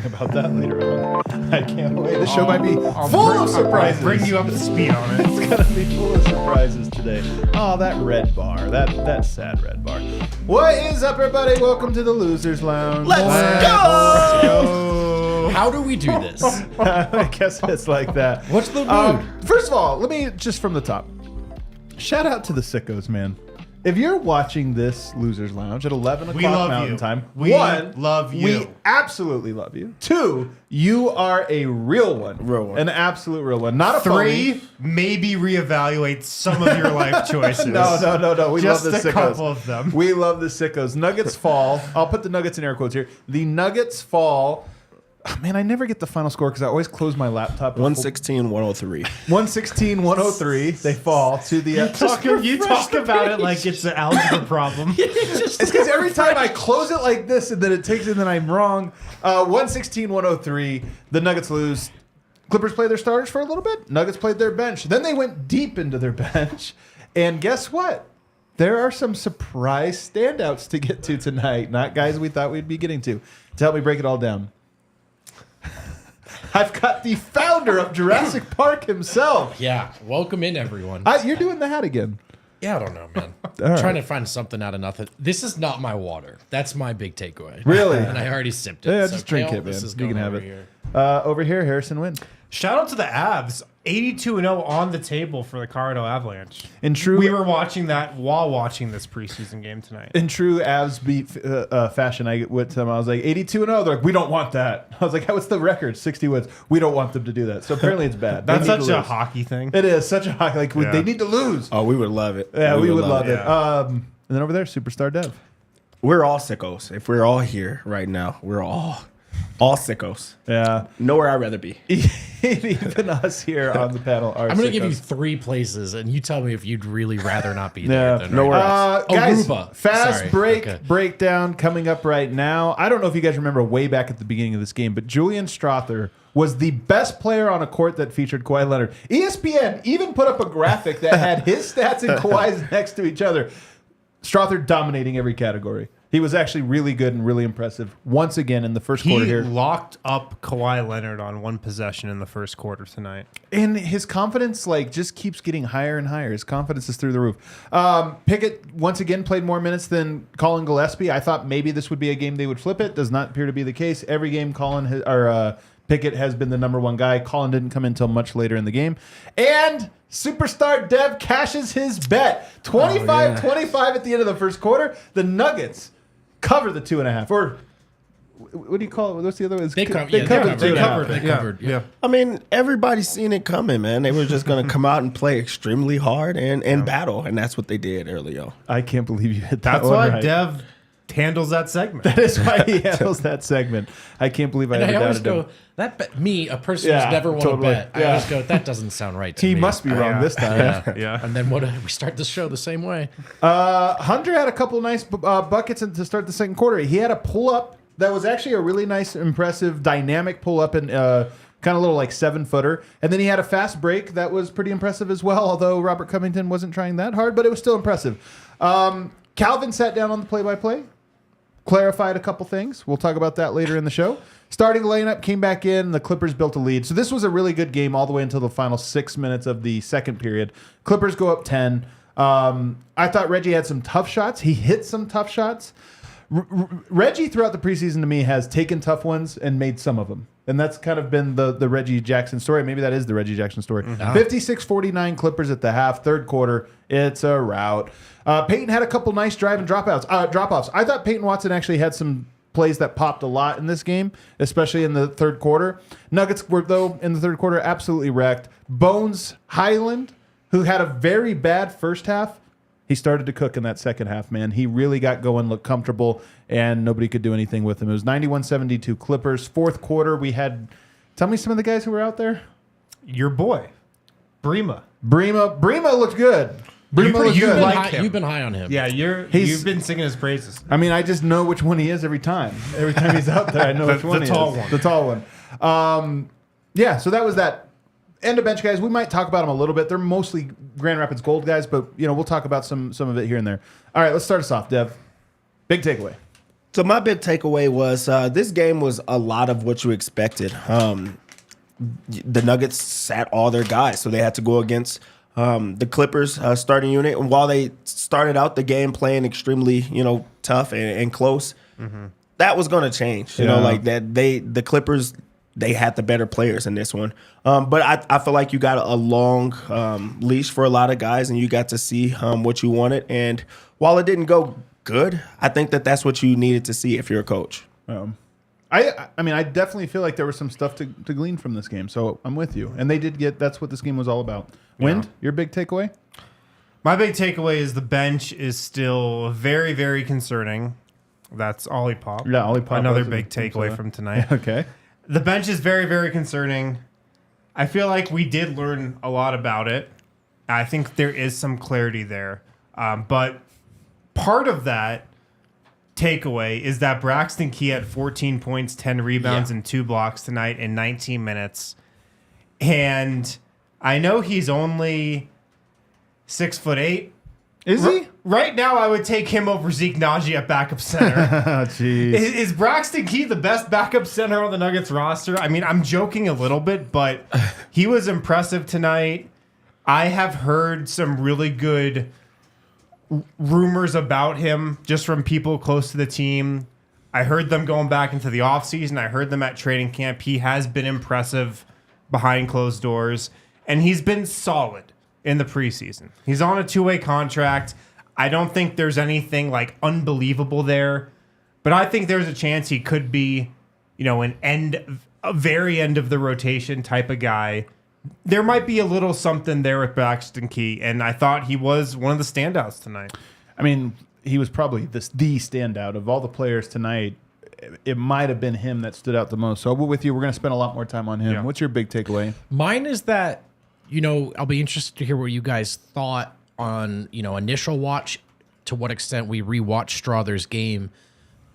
About that later on. I can't wait. This show might be full of surprises. I'll bring you up to speed on it. It's gonna be full of surprises today. Oh, that red bar. That sad red bar. What is up, everybody? Welcome to the Losers Lounge. Let's go! How do we do this? I guess it's like that. What's the mood? First of all, let me just from the top. Shout out to the sickos, man. If you're watching this Losers Lounge at 11 o'clock Mountain Time, we love you. We absolutely love you. 2, you are a real one. An absolute real one. Not a 3, phony. maybe reevaluate some of your life choices. No. We Just love the sickos. a couple of them. We love the sickos. Nuggets fall. I'll put the Nuggets in air quotes here. The Nuggets fall. Oh, man, I never get the final score because I always close my laptop. 116-103. 116-103. They fall to the. You talk about it like it's an algebra problem. It's because every time I close it like this and then it takes it and then I'm wrong. 116-103. The Nuggets lose. Clippers played their starters for a little bit. Nuggets played their bench. Then they went deep into their bench. And guess what? There are some surprise standouts to get to tonight. Not guys we thought we'd be getting to. To help me break it all down, I've got the founder of Jurassic Park himself. Yeah, welcome in, everyone. You're doing the hat again. Yeah, I don't know, man. right. Trying to find something out of nothing. This is not my water. That's my big takeaway. Really? And I already sipped it. Yeah, so just drink Kale, it, man. this is You can going have over it. here. Over here, Harrison wins. Shout out to the Avs. 82-0 on the table for the Colorado Avalanche. In true, We were watching that while watching this preseason game tonight. in true Avs beat fashion, I went to them. I was like 82-0. They're like, we don't want that. I was like, what's the record? 60 wins. We don't want them to do that. So apparently it's bad. That's They need such to a lose. hockey thing. It is such a hockey. Like Yeah. they need to lose. Oh, we would love it. Yeah, we would love it. Yeah. And then over there, Superstar Dev. We're all sickos. If we're all here right now, we're all sickos. Yeah, Nowhere I'd rather be. even us here on the panel are. I'm going to give you sickos. 3 places, and you tell me if you'd really rather not be there. Yeah, than nowhere right else. now. Guys, Aruba. fast Sorry. break Okay. breakdown coming up right now. I don't know if you guys remember way back at the beginning of this game, but Julian Strawther was the best player on a court that featured Kawhi Leonard. ESPN even put up a graphic that had his stats and Kawhi's next to each other. Strawther dominating every category. He was actually really good and really impressive once again in the first quarter He here. locked up Kawhi Leonard on one possession in the first quarter tonight. And his confidence just keeps getting higher and higher. His confidence is through the roof. Pickett once again played more minutes than Colin Gillespie. I thought maybe this would be a game they would flip it. Does not appear to be the case. Every game Pickett has been the number one guy. Colin didn't come in until much later in the game. And Superstar Dev cashes his bet. 25-25 at the end of the first quarter. The Nuggets cover the 2.5. Or what do you call it? What's the other one? They covered. They Yeah, covered they 2.5. covered. They covered. Yeah. I mean, everybody's seen it coming, man. They were just going to come out and play extremely hard and battle, and that's what they did early on. I can't believe you hit that That's one why right. Dev handles that segment. That is why he handles that segment. I can't believe I And ever I always doubted go, him. a person Yeah, who's never won totally. a bet. I Yeah. always go, that doesn't sound right to He me. must be wrong this time. Yeah. And then we start the show the same way. Hunter had a couple nice buckets to start the second quarter. He had a pull-up that was actually a really nice, impressive, dynamic pull-up and kind of little 7-footer. And then he had a fast break that was pretty impressive as well, although Robert Covington wasn't trying that hard, but it was still impressive. Calvin sat down on the play-by-play, clarified a couple things. We'll talk about that later in the show. Starting lineup came back in. The Clippers built a lead. So this was a really good game all the way until the final 6 minutes of the second period. Clippers go up 10. I thought Reggie had some tough shots. He hit some tough shots. Reggie throughout the preseason to me has taken tough ones and made some of them. And that's kind of been the Reggie Jackson story. Maybe that is the Reggie Jackson story. 56-49 Clippers at the half. Third quarter, it's a rout. Peyton had a couple nice drive and drop-offs. I thought Peyton Watson actually had some plays that popped a lot in this game, especially in the third quarter. Nuggets were, though, in the third quarter, absolutely wrecked. Bones Highland, who had a very bad first half, he started to cook in that second half, man. He really got going, looked comfortable, and nobody could do anything with him. It was 91-72 Clippers. Fourth quarter, we had... Tell me some of the guys who were out there. Your boy, Brema. Brema looked good. Brema looked good. You've been high on him. Yeah, you've been singing his praises. I mean, I just know which one he is every time. Every time he's out there, I know which one he is. The tall one. Yeah, so that was that. End of bench guys. We might talk about them a little bit. They're mostly Grand Rapids Gold guys, but we'll talk about some of it here and there. All right, let's start us off, Dev. Big takeaway. So my big takeaway was this game was a lot of what you expected. The Nuggets sat all their guys, so they had to go against the Clippers starting unit. And while they started out the game playing extremely, tough and close, that was going to change. The Clippers, they had the better players in this one. But I feel like you got a long leash for a lot of guys, and you got to see what you wanted. And while it didn't go good, I think that's what you needed to see if you're a coach. I mean, I definitely feel like there was some stuff to glean from this game, so I'm with you. And they did that's what this game was all about. Wind, your big takeaway? My big takeaway is the bench is still very, very concerning. That's Ollie Pop. Yeah, Ollie Pop. Another big takeaway from tonight. Okay. The bench is very, very concerning. I feel like we did learn a lot about it. I think there is some clarity there. But part of that takeaway is that Braxton Key had 14 points, 10 rebounds, and 2 blocks tonight in 19 minutes. And I know he's only 6'8". Is he? Right now, I would take him over Zeke Naji at backup center. Jeez. Is Braxton Key the best backup center on the Nuggets roster? I mean, I'm joking a little bit, but he was impressive tonight. I have heard some really good rumors about him just from people close to the team. I heard them going back into the offseason. I heard them at training camp. He has been impressive behind closed doors, and he's been solid in the preseason. He's on a 2-way contract. I don't think there's anything like unbelievable there, but I think there's a chance he could be, a very end of the rotation type of guy. There might be a little something there with Braxton Key, and I thought he was one of the standouts tonight. I mean, he was probably the standout of all the players tonight. It might have been him that stood out the most. So we're with you. We're going to spend a lot more time on him. Yeah. What's your big takeaway? Mine is that, I'll be interested to hear what you guys thought on, initial watch, to what extent we rewatched Strawther's game.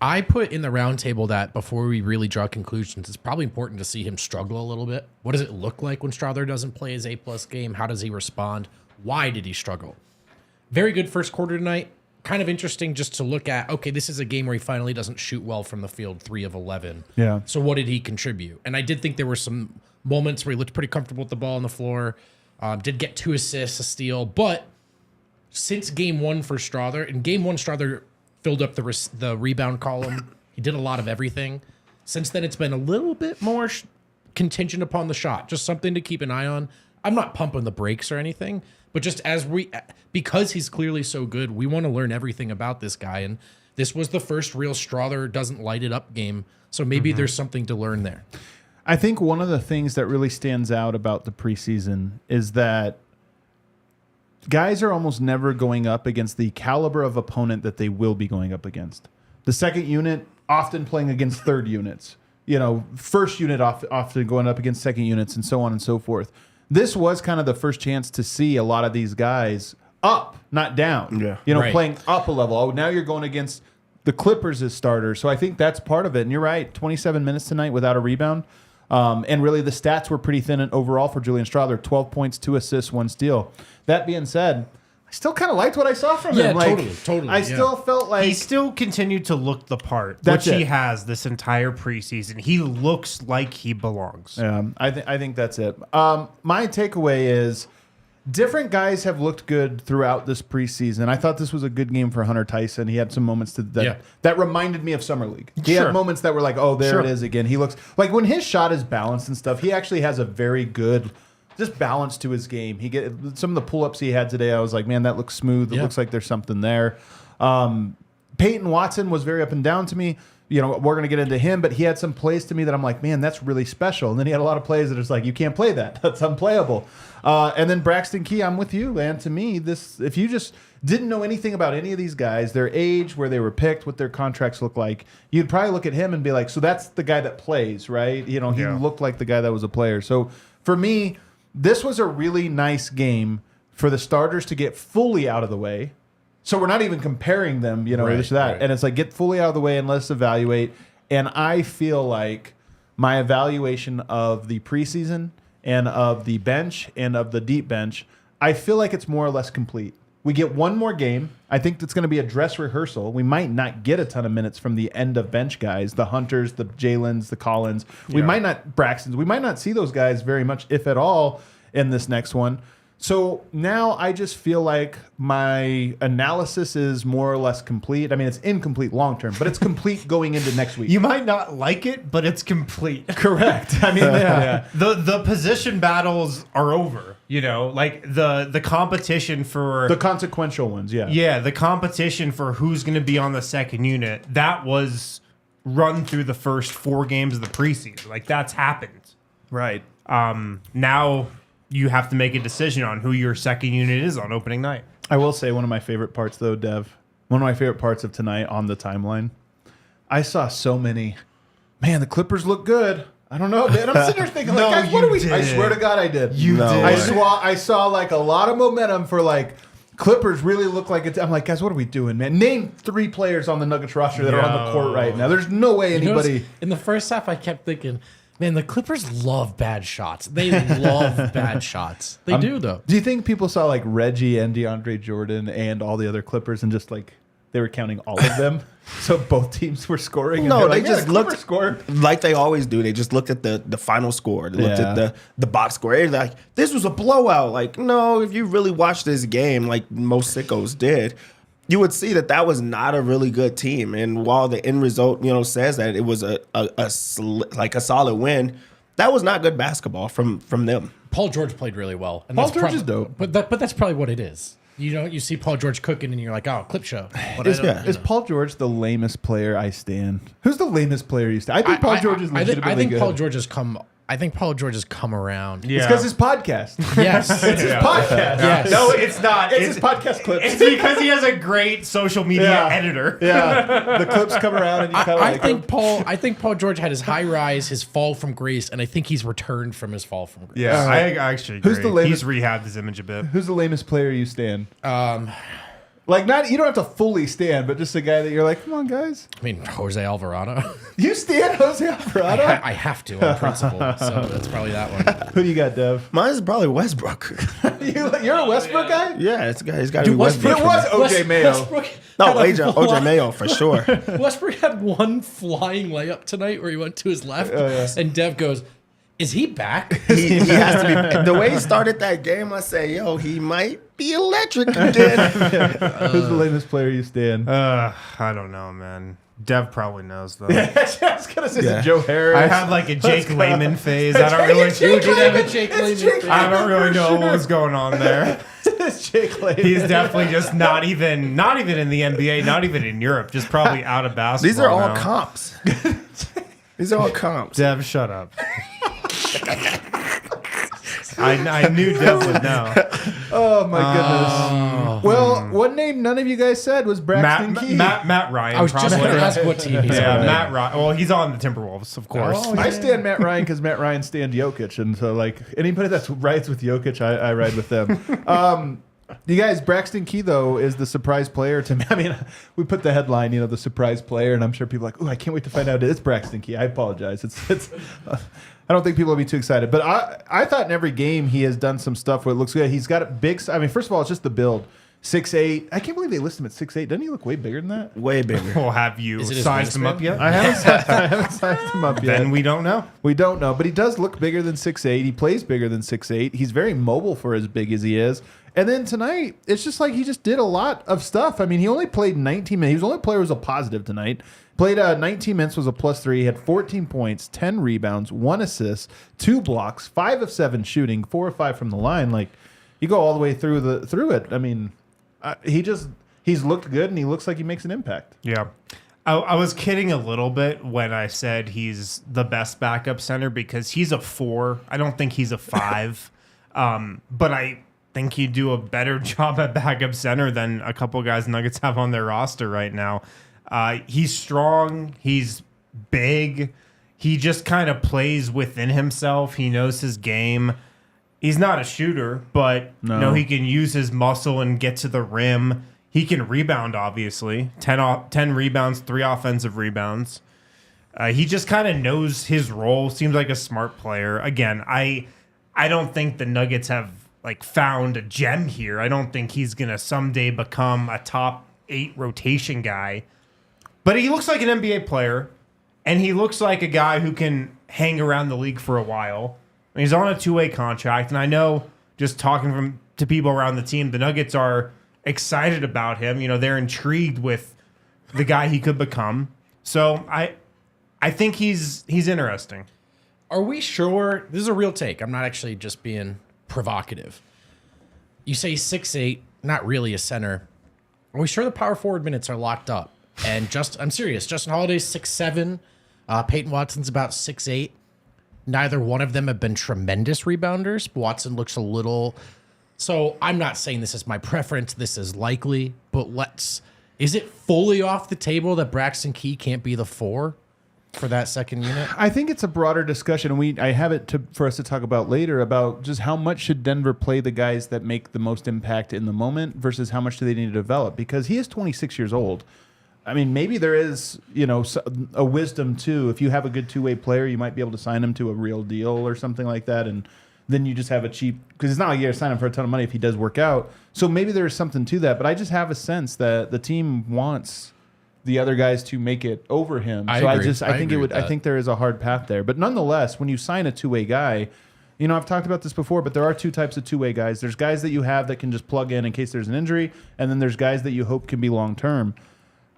I put in the roundtable that before we really draw conclusions, it's probably important to see him struggle a little bit. What does it look like when Strawther doesn't play his A-plus game? How does he respond? Why did he struggle? Very good first quarter tonight. Kind of interesting just to look at, okay, this is a game where he finally doesn't shoot well from the field, 3 of 11. Yeah. So what did he contribute? And I did think there were some moments where he looked pretty comfortable with the ball on the floor, did get 2 assists, a steal. But since game 1 for Strawther, in game 1, Strawther filled up the rebound column. He did a lot of everything. Since then, it's been a little bit more contingent upon the shot. Just something to keep an eye on. I'm not pumping the brakes or anything, but just because he's clearly so good, we want to learn everything about this guy. And this was the first real Strawther doesn't light it up game. So maybe there's something to learn there. I think one of the things that really stands out about the preseason is that guys are almost never going up against the caliber of opponent that they will be going up against. The second unit often playing against third units. First unit often going up against second units and so on and so forth. This was kind of the first chance to see a lot of these guys up, not down. Yeah. Right. Playing up a level. Oh, now you're going against the Clippers as starters. So I think that's part of it. And you're right, 27 minutes tonight without a rebound. And really the stats were pretty thin overall for Julian Strawther. 12 points, 2 assists, 1 steal. That being said, I still kind of liked what I saw from him. Totally. I still felt like he still continued to look the part, That's which it. he has this entire preseason. He looks like he belongs. I think that's it. My takeaway is different guys have looked good throughout this preseason. I thought this was a good game for Hunter Tyson. He had some moments that reminded me of Summer League. He had moments that were like, oh, there it is again. He looks like when his shot is balanced and stuff, he actually has a very good just balance to his game. He get some of the pull-ups he had today. I was like, man, that looks smooth. It looks like there's something there. Peyton Watson was very up and down to me. We're going to get into him, but he had some plays to me that I'm like, man, that's really special. And then he had a lot of plays that it's like, you can't play that. That's unplayable. And then Braxton Key, I'm with you, man. To me, if you just didn't know anything about any of these guys, their age, where they were picked, what their contracts look like, you'd probably look at him and be like, so that's the guy that plays, right? He looked like the guy that was a player. So for me, this was a really nice game for the starters to get fully out of the way. So we're not even comparing them, this or that. Right. And it's like, get fully out of the way and let's evaluate. And I feel like my evaluation of the preseason and of the bench and of the deep bench, I feel like it's more or less complete. We get one more game. I think it's going to be a dress rehearsal. We might not get a ton of minutes from the end of bench guys, the Hunters, the Jalens, the Collins. We might not, Braxtons. We might not see those guys very much, if at all, in this next one. So now I just feel like my analysis is more or less complete. I mean, it's incomplete long term, but it's complete going into next week. You might not like it, but it's complete. Correct. I mean, yeah. The position battles are over. Like the competition for The consequential ones, yeah. Yeah, the competition for who's going to be on the second unit, that was run through the first 4 games of the preseason. Like, that's happened. Right. Now you have to make a decision on who your second unit is on opening night. I will say one of my favorite parts, though, Dev, one of my favorite parts of tonight on the timeline, I saw so many, man, the Clippers look good. I don't know, man. I'm sitting there thinking, No, guys, what you are we? I didn't. swear to God, I did. You did. I saw like a lot of momentum for like Clippers really look like it's. I'm like, guys, what are we doing, man? Name 3 players on the Nuggets roster that are on the court right now. There's no way anybody. In the first half, I kept thinking, man, the Clippers love bad shots. They love bad shots. They do, though. Do you think people saw like Reggie and DeAndre Jordan and all the other Clippers and just like they were counting all of them? So both teams were scoring? And No, they're they like, just the looked Clippers scored. like they always do. They just looked at the final score. They looked at the box score. They're like, this was a blowout. Like, no, if you really watch this game, like most sickos did, you would see that was not a really good team. And while the end result, says that it was a solid win, that was not good basketball from them. Paul George played really well. And Paul that's George is dope. But that's probably what it is. You see Paul George cooking and you're like, oh, clip show. But Is Paul George the lamest player I stand? Who's the lamest player you stand? I think Paul George is legitimately I think good. Paul George has come. I think Paul George has come around. Yeah. It's because his podcast. Yes. It's his podcast. Yes. No, it's not. It's his podcast clips. It's because he has a great social media Yeah. editor. Yeah, the clips come around and you kind of I like think Paul George had his high rise, his fall from grace, and I think he's returned from his fall from grace. Yeah, I actually agree. Who's the lamest- He's rehabbed his image a bit. Who's the lamest player you stand? Like not you don't have to fully stand, but just a guy that you're like, come on, guys. I mean, Jose Alvarado. You stand Jose Alvarado? I have to on principle, so that's probably that one. Who do you got, Dev? Mine is probably Westbrook. You're a Westbrook guy? Yeah, he's got to be Westbrook. It was OJ Mayo. Westbrook No, had a OJ Mayo for sure. Westbrook had one flying layup tonight where he went to his left, and Dev goes, "Is he back?" He has to be. The way he started that game, I say, yo, he might be electric again. Who's the lamest player you stand? I don't know, man. Dev probably knows though. I was gonna say Yeah. Joe Harris. I had like a Jake Lehman phase. I don't really. Jake did have a Lehman. Jake It's Lehman. Jake I don't Lehman really for know what sure. was going on there. It's Jake Lehman. He's definitely just not even in the NBA, not even in Europe, just probably out of basketball. These are all now. comps. These are all comps. Dev, shut up. I knew Dev would know. Oh my goodness. Well, one name none of you guys said was Braxton Key. Matt Ryan. I was just probably. going to ask what team he's Yeah, on. Matt Ryan. Well, he's on the Timberwolves, of course. Oh, I stand Matt Ryan because Matt Ryan stand Jokic, and so like anybody that rides with Jokic, I ride with them. You guys, Braxton Key though is the surprise player to me. I mean, we put the headline, the surprise player, and I'm sure people are like, "Ooh, I can't wait to find out it's Braxton Key." I apologize. It's. I don't think people will be too excited, but I thought in every game he has done some stuff where it looks good. He's got a big. I mean, first of all, it's just the build. 6'8". I can't believe they list him at 6'8". Doesn't he look way bigger than that? Way bigger. Well, have you Is it his sized him wingspan? up yet? I haven't sized him up yet. Then we don't know. We don't know, but he does look bigger than 6'8". He plays bigger than 6'8". He's very mobile for as big as he is. And then tonight, it's just like he just did a lot of stuff. I mean, he only played 19 minutes. He was the only player who was a positive tonight. Played 19 minutes, was a +3. He had 14 points, 10 rebounds, 1 assist, 2 blocks, 5 of 7 shooting, 4 of 5 from the line. Like, you go all the way through it. I mean, he's looked good, and he looks like he makes an impact. Yeah. I was kidding a little bit when I said he's the best backup center because he's a 4. I don't think he's a 5. But I think he'd do a better job at backup center than a couple guys Nuggets have on their roster right now. He's strong. He's big. He just kind of plays within himself. He knows his game. he's not a shooter, but No. he can use his muscle and get to the rim. He can rebound, obviously. 10 rebounds, 3 offensive rebounds. He just kind of knows his role. Seems like a smart player. Again, I don't think the Nuggets have like found a gem here. I don't think he's gonna someday become a top 8 rotation guy. But he looks like an NBA player, and he looks like a guy who can hang around the league for a while. And he's on a 2-way contract, and I know just talking to people around the team, the Nuggets are excited about him. They're intrigued with the guy he could become. So I think he's interesting. Are we sure? This is a real take. I'm not actually just being provocative. You say 6'8", not really a center. Are we sure the power forward minutes are locked up? And I'm serious. Justin Holiday's 6'7". Peyton Watson's about 6'8". Neither one of them have been tremendous rebounders. Watson looks a little. So I'm not saying this is my preference. This is likely, but is it fully off the table that Braxton Key can't be the 4 for that second unit? I think it's a broader discussion. I have it for us to talk about later about just how much should Denver play the guys that make the most impact in the moment versus how much do they need to develop, because he is 26 years old. I mean, maybe there is, a wisdom too. If you have a good 2-way player, you might be able to sign him to a real deal or something like that, and then you just have a cheap, because it's not like you're signing him for a ton of money if he does work out. So maybe there is something to that, but I just have a sense that the team wants the other guys to make it over him. I think there is a hard path there. But nonetheless, when you sign a 2-way guy, I've talked about this before, but there are 2 types of 2-way guys. There's guys that you have that can just plug in case there's an injury, and then there's guys that you hope can be long term.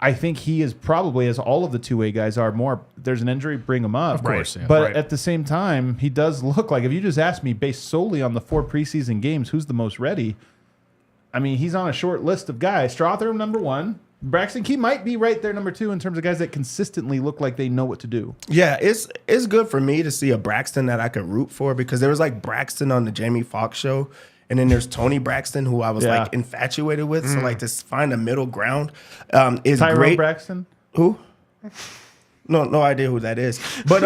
I think he is probably, as all of the 2-way guys are, more, there's an injury, bring him up. Of course, yeah. But at the same time, he does look like, if you just ask me, based solely on the 4 preseason games, who's the most ready? I mean, he's on a short list of guys. Strawther, number 1. Braxton Key might be right there, number 2, in terms of guys that consistently look like they know what to do. Yeah, it's good for me to see a Braxton that I could root for, because there was like Braxton on the Jamie Foxx show, and then there's Tony Braxton, who I was like infatuated with. So like to find a middle ground is Tyrone great. Braxton? Who? No idea who that is. But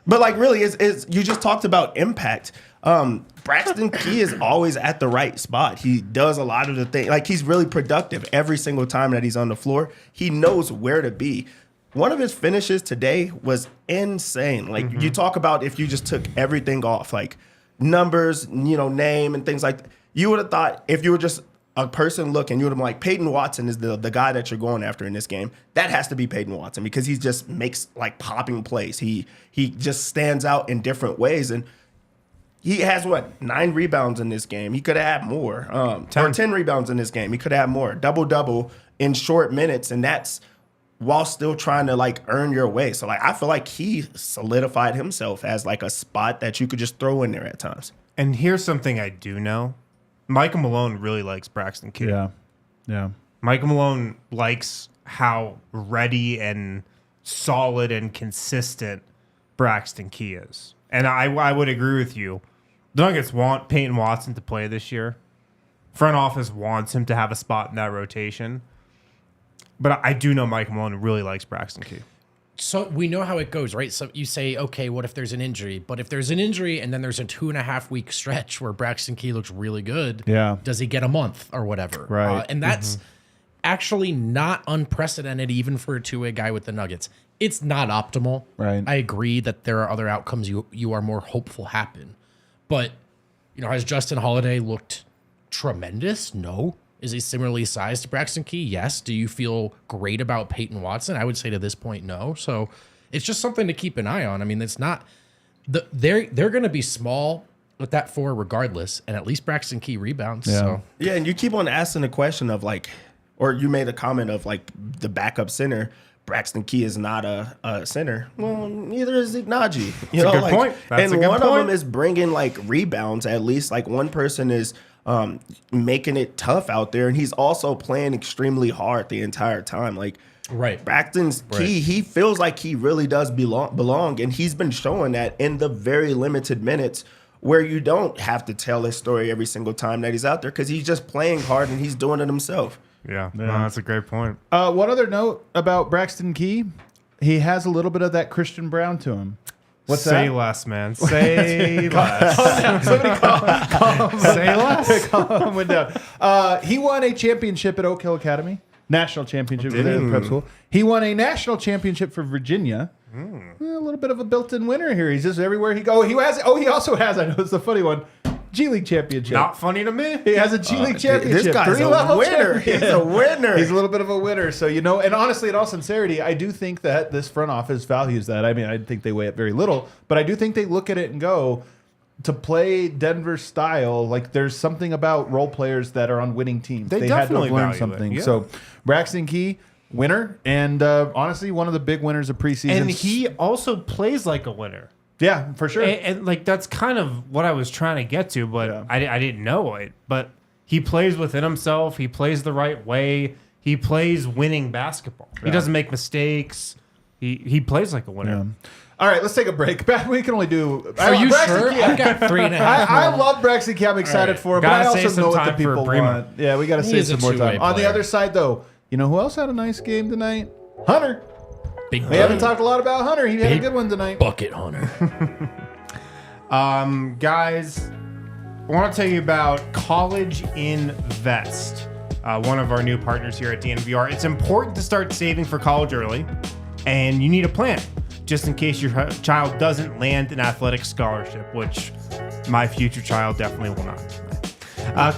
like really, is you just talked about impact. Braxton Key is always at the right spot. He does a lot of the things. Like, he's really productive every single time that he's on the floor. He knows where to be. One of his finishes today was insane. Like, you talk about if you just took everything off, like numbers, name and things like that. You would have thought, if you were just a person looking, you would have been like, Peyton Watson is the guy that you're going after in this game. That has to be Peyton Watson, because he just makes like popping plays. He just stands out in different ways. And he has 9 rebounds in this game. He could have had more. 10 rebounds in this game. He could have had more. Double in short minutes, and that's while still trying to like earn your way. So like, I feel like he solidified himself as like a spot that you could just throw in there at times. And here's something I do know. Michael Malone really likes Braxton Key. Yeah. Michael Malone likes how ready and solid and consistent Braxton Key is. And I would agree with you. The Nuggets want Peyton Watson to play this year. Front office wants him to have a spot in that rotation. But I do know Mike Malone really likes Braxton Key. So we know how it goes, right? So you say, okay, what if there's an injury? But if there's an injury and then there's a 2.5 week stretch where Braxton Key looks really good, does he get a month or whatever? Right. And that's actually not unprecedented even for a 2-way guy with the Nuggets. It's not optimal. Right. I agree that there are other outcomes you are more hopeful happen. But, has Justin Holiday looked tremendous? No. Is he similarly sized to Braxton Key? Yes. Do you feel great about Peyton Watson? I would say to this point, no. So it's just something to keep an eye on. I mean, it's not they're going to be small with that 4 regardless, and at least Braxton Key rebounds. Yeah. So Yeah, and you keep on asking the question of like, or you made a comment of like the backup center. Braxton Key is not a center. Well, neither is Zeke Naji. That's a good point. That's a good one point. of them is bringing like rebounds. At least like one person is making it tough out there, and he's also playing extremely hard the entire time. Like right. Braxton's Key, he feels like he really does belong, and he's been showing that in the very limited minutes where you don't have to tell his story every single time that he's out there, because he's just playing hard and he's doing it himself. Yeah, no, that's a great point. One other note about Braxton Key, he has a little bit of that Christian Brown to him. What's Say that? less, man. Say less. Somebody call him. Say less. Calm him down. He won a championship at Oak Hill Academy. National championship Did there he? in prep school. He won a national championship for Virginia. A little bit of a built-in winner here. He's just everywhere he goes. He also has, I know it's a funny one, G League championship. Not funny to me. He has a G League championship. This guy's a Three-level winner. championship. He's a winner. He's a little bit of a winner. So, and honestly, in all sincerity, I do think that this front office values that. I mean, I think they weigh it very little, but I do think they look at it and go, to play Denver style, like there's something about role players that are on winning teams. They had to definitely have learned value it, something. yeah. So, Braxton Key, winner, and honestly, one of the big winners of preseason. And he also plays like a winner. yeah, for sure. And like that's kind of what I was trying to get to, but Yeah. I didn't know it. But he plays within himself. He plays the right way. He plays winning basketball. He doesn't make mistakes. He plays like a winner. Yeah. All right, let's take a break. We can only do. Are you Braxton sure? Key- I've got 3.5. I love Braxton Key. I'm excited right. for him, but Gotta I save also some know what the time for people Bremer. want. Yeah, we got to He save is a some more two-way time. On the player. other side, though, you know who else had a nice game tonight? Hunter. Big We haven't talked a lot about Hunter. He had a Big good one tonight. bucket hunter. Guys, I want to tell you about College Invest, one of our new partners here at DNVR. It's important to start saving for college early, and you need a plan just in case your child doesn't land an athletic scholarship, which my future child definitely will not.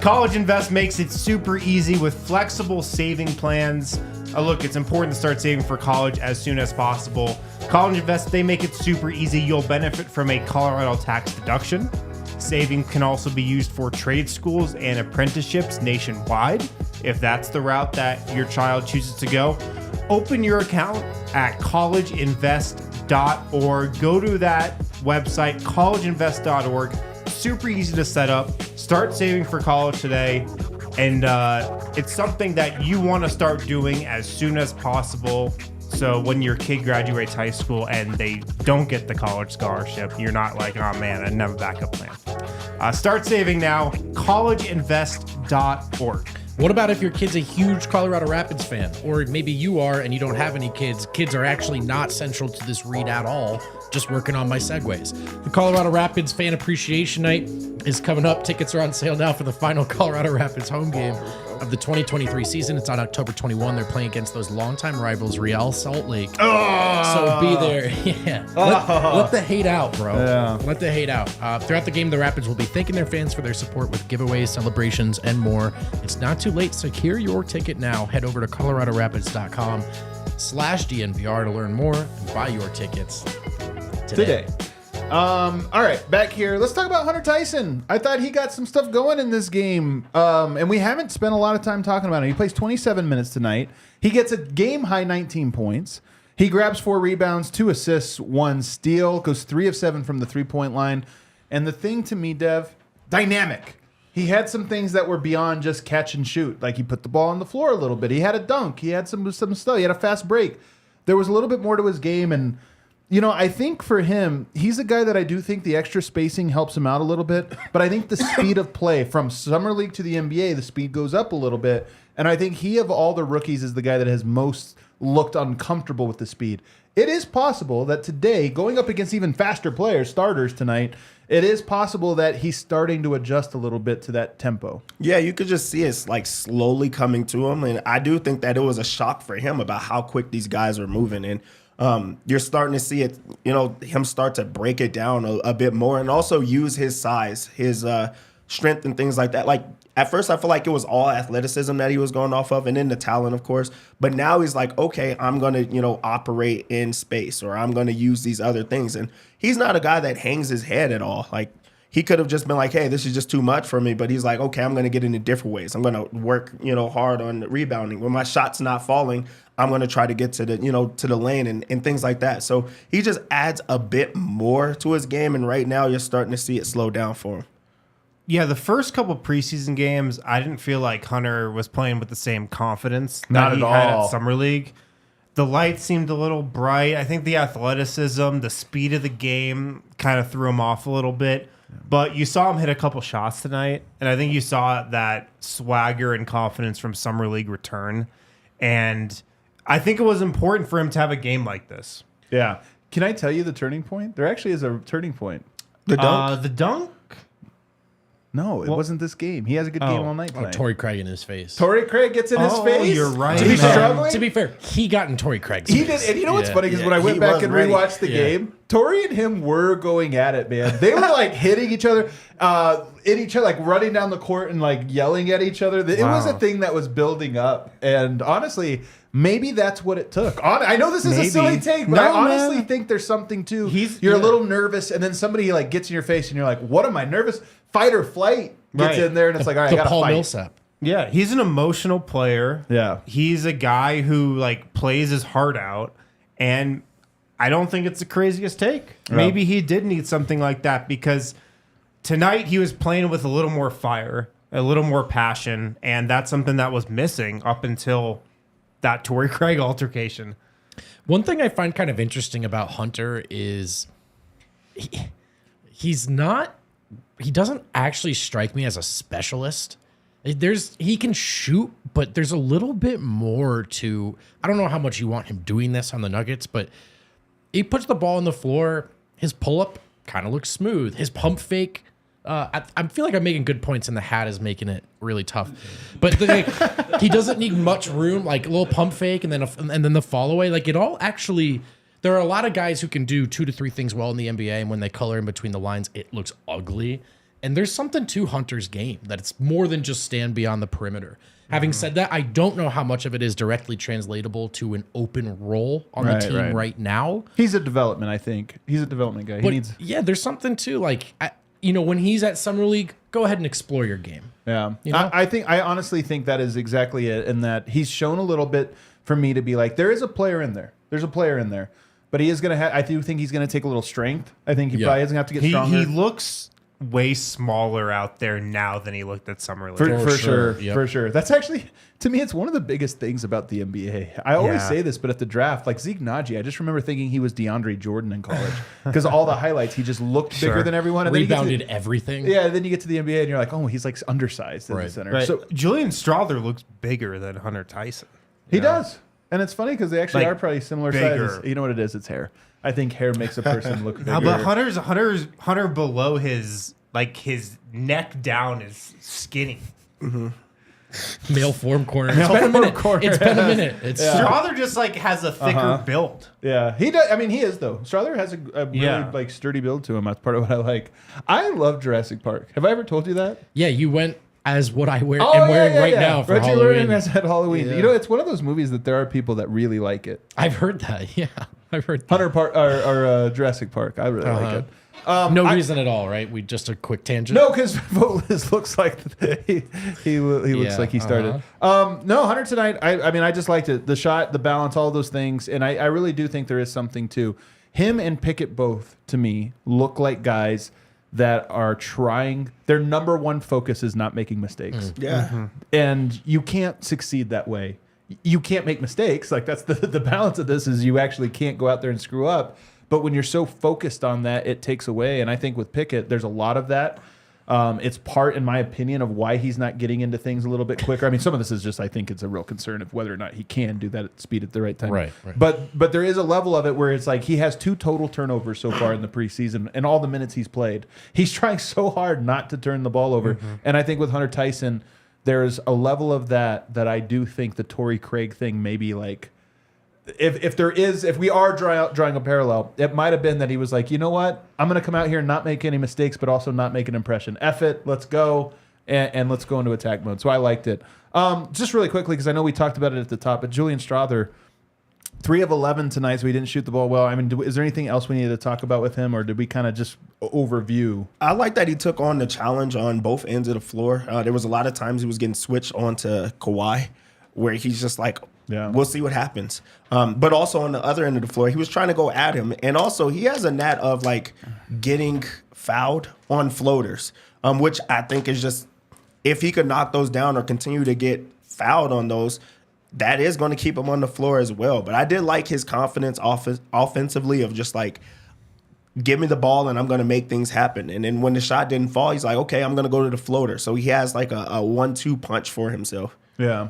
College Invest makes it super easy with flexible saving plans. Look, it's important to start saving for college as soon as possible. College Invest, they make it super easy. You'll benefit from a Colorado tax deduction. Saving can also be used for trade schools and apprenticeships nationwide, if that's the route that your child chooses to go. Open your account at collegeinvest.org. Go to that website, collegeinvest.org. Super easy to set up. Start saving for college today. And it's something that you want to start doing as soon as possible. So when your kid graduates high school and they don't get the college scholarship, you're not like, oh man, I didn't have a backup plan. Start saving now, collegeinvest.org. What about if your kid's a huge Colorado Rapids fan? Or maybe you are and you don't have any kids. Kids are actually not central to this read at all. Just working on my segues. The Colorado Rapids Fan Appreciation Night is coming up. Tickets are on sale now for the final Colorado Rapids home game of the 2023 season. It's on October 21. They're playing against those longtime rivals, Real Salt Lake. So be there. Yeah. Let the hate out, bro. Yeah. Let the hate out. Throughout the game, the Rapids will be thanking their fans for their support with giveaways, celebrations, and more. It's not too late. Secure your ticket now. Head over to coloradorapids.com/DNVR to learn more and buy your tickets today. All right, back here. Let's talk about Hunter Tyson. I thought he got some stuff going in this game, and we haven't spent a lot of time talking about him. He plays 27 minutes tonight. He gets a game-high 19 points. He grabs 4 rebounds, 2 assists, 1 steal, goes 3 of 7 from the three-point line. And the thing to me, Dev, dynamic. He had some things that were beyond just catch and shoot. Like he put the ball on the floor a little bit. He had a dunk. He had some stuff. He had a fast break. There was a little bit more to his game, and I think for him, he's a guy that I do think the extra spacing helps him out a little bit. But I think the speed of play from Summer League to the NBA, the speed goes up a little bit. And I think he, of all the rookies, is the guy that has most looked uncomfortable with the speed. It is possible that today, going up against even faster players, starters tonight, it is possible that he's starting to adjust a little bit to that tempo. Yeah, you could just see it's like slowly coming to him. And I do think that it was a shock for him about how quick these guys are moving. And you're starting to see it, him start to break it down a bit more and also use his size, his strength and things like that. Like at first I feel like it was all athleticism that he was going off of and then the talent, of course. But now he's like, okay, I'm going to, operate in space or I'm going to use these other things. And he's not a guy that hangs his head at all. Like he could have just been like, hey, this is just too much for me. But he's like, okay, I'm going to get into different ways. I'm going to work, hard on rebounding. When my shot's not falling, I'm going to try to get to the, to the lane and things like that. So he just adds a bit more to his game. And right now you're starting to see it slow down for him. Yeah, the first couple preseason games, I didn't feel like Hunter was playing with the same confidence Not that he at had all. at Summer League. The lights seemed a little bright. I think the athleticism, the speed of the game kind of threw him off a little bit. But you saw him hit a couple shots tonight, and I think you saw that swagger and confidence from Summer League return. And I think it was important for him to have a game like this. Yeah. Can I tell you the turning point? There actually is a turning point. The dunk. The dunk? No, it wasn't this game. He has a good game all night tonight. Torrey Craig in his face. Torrey Craig gets in his face. You're right. He's struggling. To be fair, he got in Torrey Craig's He face. did, and you know what's funny? Because when I he went back was and ready. rewatched the game, Torrey and him were going at it, man. They were like hitting each other, like running down the court and like yelling at each other. It was a thing that was building up, and honestly, maybe that's what it took. I know this is a silly take, but I honestly think there's something to. You're a little nervous, and then somebody like gets in your face, and you're like, "What am I nervous?" Fight or flight gets in there, and it's like, "All right, I gotta Paul fight." Millsap. Yeah, he's an emotional player. Yeah. He's a guy who like plays his heart out, and I don't think it's the craziest take. Yeah. Maybe he did need something like that because tonight he was playing with a little more fire, a little more passion, and that's something that was missing up until that Torrey Craig altercation. One thing I find kind of interesting about Hunter is he doesn't actually strike me as a specialist. He can shoot, but there's a little bit more to. I don't know how much you want him doing this on the Nuggets, but he puts the ball on the floor. His pull up kind of looks smooth. His pump fake. I feel like I'm making good points, and the hat is making it really tough. But he doesn't need much room, like a little pump fake, and then the follow away. Like it all actually. There are a lot of guys who can do 2 to 3 things well in the NBA, and when they color in between the lines, it looks ugly. And there's something to Hunter's game that it's more than just stand beyond the perimeter. Having said that, I don't know how much of it is directly translatable to an open role on the team right now. He's a development, I think. He's a development guy. But yeah, there's something to like, when he's at Summer League, go ahead and explore your game. Yeah, You know? I honestly think that is exactly it, in that he's shown a little bit for me to be like, there is a player in there. There's a player in there, but he is gonna have. I do think he's gonna take a little strength. I think he probably is gonna have to get stronger. He looks way smaller out there now than he looked at Summer League. For sure. Yep. For sure. That's actually, to me, it's one of the biggest things about the NBA. I always say this, but at the draft, like Zeke Naji, I just remember thinking he was DeAndre Jordan in college because all the highlights, he just looked bigger than everyone. And Rebounded then everything. Yeah, then you get to the NBA and you're like, oh, he's like undersized in the center. Right. So Julian Strawther looks bigger than Hunter Tyson. he does. And it's funny because they actually Like, are probably similar bigger. sizes. You know what it is? It's hair. I think hair makes a person look bigger. No, but Hunter below his neck down is skinny. Male form corner. It's been a minute. It's been a minute. It's Strawther just like has a thicker build. Yeah, he does. I mean, he is though. Strawther has a really like sturdy build to him. That's part of what I like. I love Jurassic Park. Have I ever told you that? Yeah, you went as what I wear am wearing right now for Right, Halloween. you're wearing as at Halloween. Yeah. You know, it's one of those movies that there are people that really like it. I've heard that. Yeah, I've heard that. Hunter Park or Jurassic Park. I really like it. No reason at all, right? We just a quick tangent. No, because Vogt looks like he looks like he started. No, Hunter tonight. I mean, I just liked it. The shot, the balance, all those things, and I really do think there is something to him and Pickett. Both to me look like guys that are trying. Their number one focus is not making mistakes. And you can't succeed that way. You can't make mistakes. Like that's the balance of this is you actually can't go out there and screw up. But when you're so focused on that, it takes away. And I think with Pickett, there's a lot of that. It's part, in my opinion, of why he's not getting into things a little bit quicker. I mean, some of this is just, I think it's a real concern of whether or not he can do that at speed at the right time. Right. But there is a level of it where it's like he has 2 total turnovers so far in the preseason and all the minutes he's played. He's trying so hard not to turn the ball over. And I think with Hunter Tyson, there's a level of that I do think the Torrey Craig thing maybe like, if we are drawing a parallel, it might have been that he was like, you know what, I'm going to come out here and not make any mistakes, but also not make an impression. F it, let's go, and let's go into attack mode. So I liked it. Just really quickly, because I know we talked about it at the top, but Julian Strawther, 3 of 11 tonight, so he didn't shoot the ball well. I mean, is there anything else we needed to talk about with him, or did we kind of just overview? I like that he took on the challenge on both ends of the floor. There was a lot of times he was getting switched onto Kawhi, where he's just like, we'll see what happens. But also on the other end of the floor, he was trying to go at him. And also he has a knack of like getting fouled on floaters, which I think is just, if he could knock those down or continue to get fouled on those, that is going to keep him on the floor as well. But I did like his confidence offensively of just like, give me the ball and I'm going to make things happen. And then when the shot didn't fall, he's like, okay, I'm going to go to the floater. So he has like a 1-2 punch for himself. Yeah.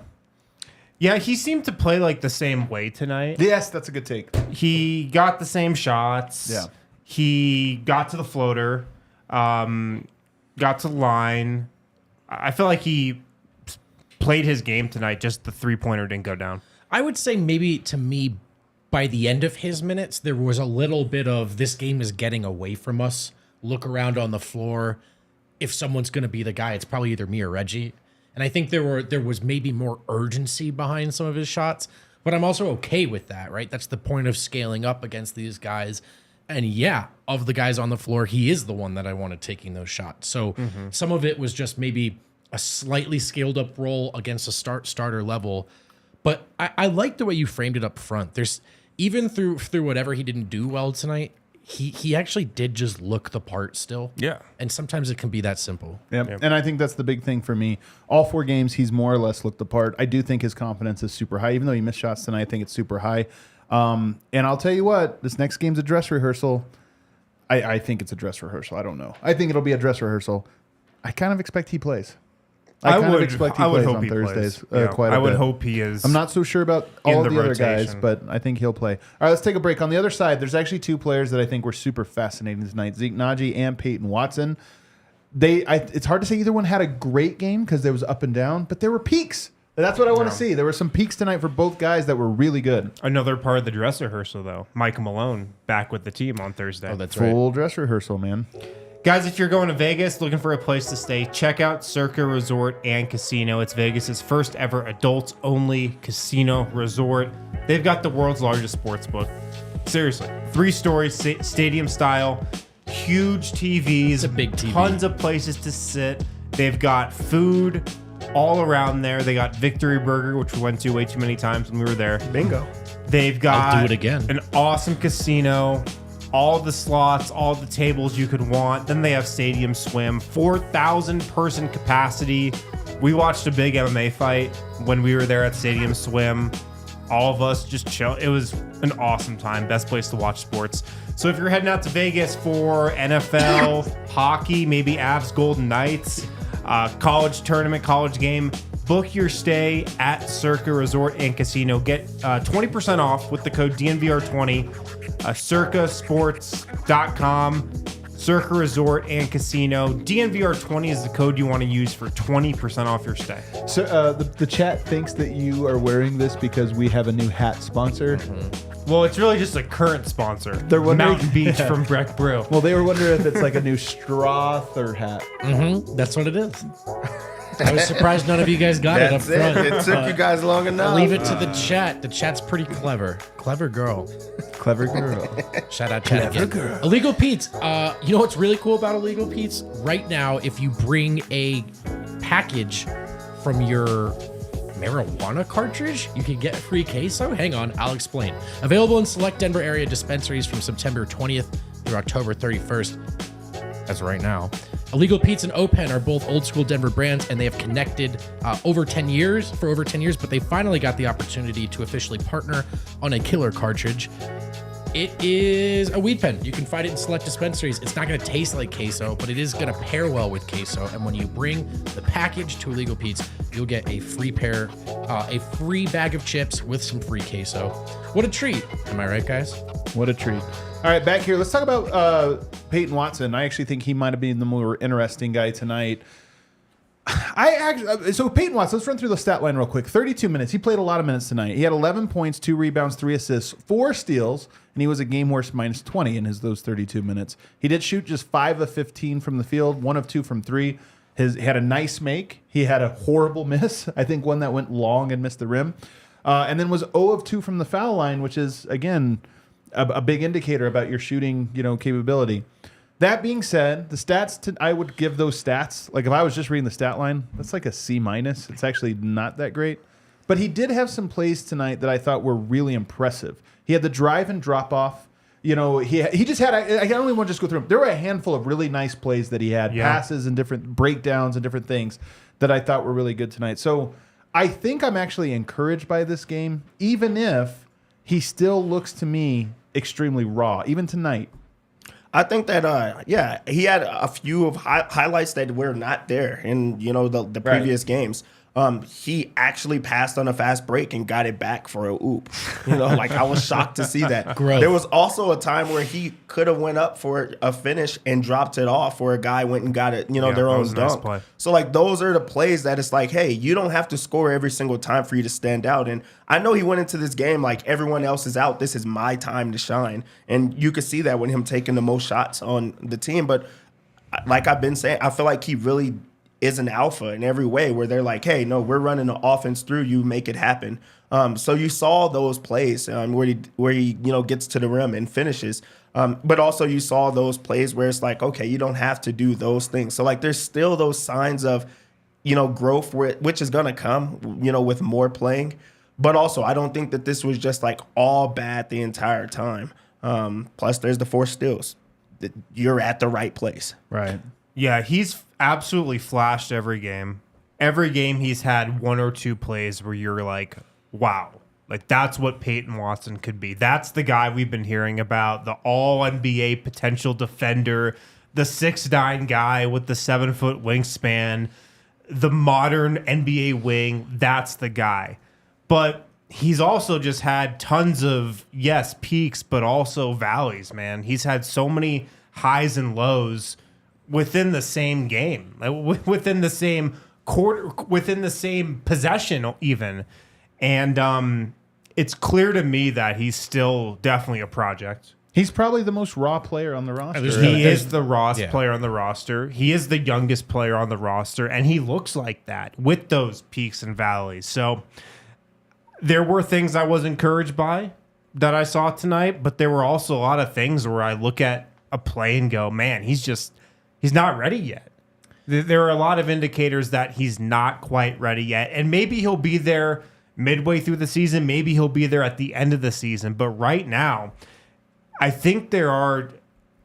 Yeah, he seemed to play like the same way tonight. Yes, that's a good take. He got the same shots. Yeah. He got to the floater, got to the line. I feel like he played his game tonight. Just the 3-pointer didn't go down. I would say maybe to me, by the end of his minutes, there was a little bit of this game is getting away from us. Look around on the floor. If someone's going to be the guy, it's probably either me or Reggie. And I think there was maybe more urgency behind some of his shots, but I'm also okay with that, right? That's the point of scaling up against these guys. And yeah, of the guys on the floor, he is the one that I wanted taking those shots. So some of it was just maybe a slightly scaled up role against a starter level. But I like the way you framed it up front. There's even through whatever he didn't do well tonight, he actually did just look the part still. Yeah. And sometimes it can be that simple. Yep. And I think that's the big thing for me. All 4 games, he's more or less looked the part. I do think his confidence is super high. Even though he missed shots tonight, I think it's super high. And I'll tell you what, this next game's a dress rehearsal. I think it's a dress rehearsal. I don't know. I think it'll be a dress rehearsal. I kind of expect he plays. I would expect he plays on Thursdays quite a bit. I would hope he is. I'm not so sure about all of the other guys, rotation. but I think he'll play. All right, let's take a break. On the other side, there's actually 2 players that I think were super fascinating tonight: Zeke Naji and Peyton Watson. It's hard to say either one had a great game because there was up and down, but there were peaks. That's what I want to see. There were some peaks tonight for both guys that were really good. Another part of the dress rehearsal, though. Mike Malone back with the team on Thursday. Oh, that's right. Full dress rehearsal, man. Guys, if you're going to Vegas looking for a place to stay, check out Circa Resort and Casino. It's Vegas's first ever adults-only casino resort. They've got the world's largest sports book. Seriously, 3-story stadium style, huge TVs, It's a big TV. tons of places to sit. They've got food all around there. They got Victory Burger, which we went to way too many times when we were there. Bingo. They've got I'll do it again. an awesome casino, all the slots, all the tables you could want. Then they have Stadium Swim, 4,000 person capacity. We watched a big MMA fight when we were there at Stadium Swim. All of us just chill. It was an awesome time. Best place to watch sports. So if you're heading out to Vegas for NFL, hockey, maybe Avs Golden Knights, college tournament, college game, book your stay at Circa Resort and Casino. Get 20% off with the code DNVR20. Circasports.com. Circa Resort and Casino. DNVR20 is the code you want to use for 20% off your stay. So the chat thinks that you are wearing this because we have a new hat sponsor. Well, it's really just a current sponsor. They're wondering- Mountain Beach from Breck Brew. Well, they were wondering if it's like a new Strawther hat. That's what it is. I was surprised none of you guys got it up That's it. front. It took you guys long enough. I'll leave it to the chat. The chat's pretty clever. Clever girl. Clever girl. Shout out chat again. girl. Illegal Pete's. You know what's really cool about Illegal Pete's? Right now, if you bring a package from your marijuana cartridge, you can get a free queso. Hang on, I'll explain. Available in select Denver area dispensaries from September 20th through October 31st. As of right now. Illegal Pete's and Open are both old school Denver brands, and they have connected for over 10 years, but they finally got the opportunity to officially partner on a killer cartridge. It is a weed pen. You can find it in select dispensaries. It's not going to taste like queso, but it is going to pair well with queso. And when you bring the package to Illegal Pete's, you'll get a free bag of chips with some free queso. What a treat. Am I right, guys? What a treat. All right, back here. Let's talk about Peyton Watson. I actually think he might have been the more interesting guy tonight. So Peyton Watson, let's run through the stat line real quick. 32 minutes. He played a lot of minutes tonight. He had 11 points, 2 rebounds, 3 assists, 4 steals, and he was a game worst minus 20 in those 32 minutes. He did shoot just 5 of 15 from the field, 1 of 2 from 3. He had a nice make. He had a horrible miss. I think one that went long and missed the rim. And then was 0 of 2 from the foul line, which is, again, a big indicator about your shooting, capability. That being said, the stats, I would give those stats, like if I was just reading the stat line, that's like a C-. It's actually not that great. But he did have some plays tonight that I thought were really impressive. He had the drive and drop off. He just had, I only want to just go through them. There were a handful of really nice plays that he had, passes and different breakdowns and different things that I thought were really good tonight. So I think I'm actually encouraged by this game, even if he still looks to me extremely raw, even tonight. I think that, he had a few of highlights that were not there in, the previous games. he actually passed on a fast break and got it back for a oop. Like I was shocked to see that. Growth. There was also a time where he could have went up for a finish and dropped it off, where a guy went and got it, their that own was a nice dunk. play. So like those are the plays that it's like, hey, you don't have to score every single time for you to stand out. And I know he went into this game like everyone else is out. This is my time to shine. And you could see that with him taking the most shots on the team. But like I've been saying, I feel like he really is an alpha in every way, where they're like, hey, no, we're running the offense through you, make it happen. So you saw those plays where he gets to the rim and finishes. But also you saw those plays where it's like, okay, you don't have to do those things. So like there's still those signs of, growth which is going to come, with more playing. But also I don't think that this was just like all bad the entire time. Plus there's the 4 steals. You're at the right place. Right. Yeah, he's absolutely flashed every game. Every game he's had 1 or 2 plays where you're like, wow, like that's what Peyton Watson could be. That's the guy we've been hearing about, the all-NBA potential defender, the 6'9" guy with the 7-foot wingspan, the modern NBA wing. That's the guy. But he's also just had tons of, yes, peaks, but also valleys, man. He's had so many highs and lows within the same game, within the same quarter, within the same possession even. And it's clear to me that he's still definitely a project. He's probably the most raw player on the roster. He is the rawest player on the roster. He is the youngest player on the roster, and he looks like that with those peaks and valleys. So there were things I was encouraged by that I saw tonight, but there were also a lot of things where I look at a play and go, man, he's not ready yet. There are a lot of indicators that he's not quite ready yet. And maybe he'll be there midway through the season. Maybe he'll be there at the end of the season. But right now, I think there are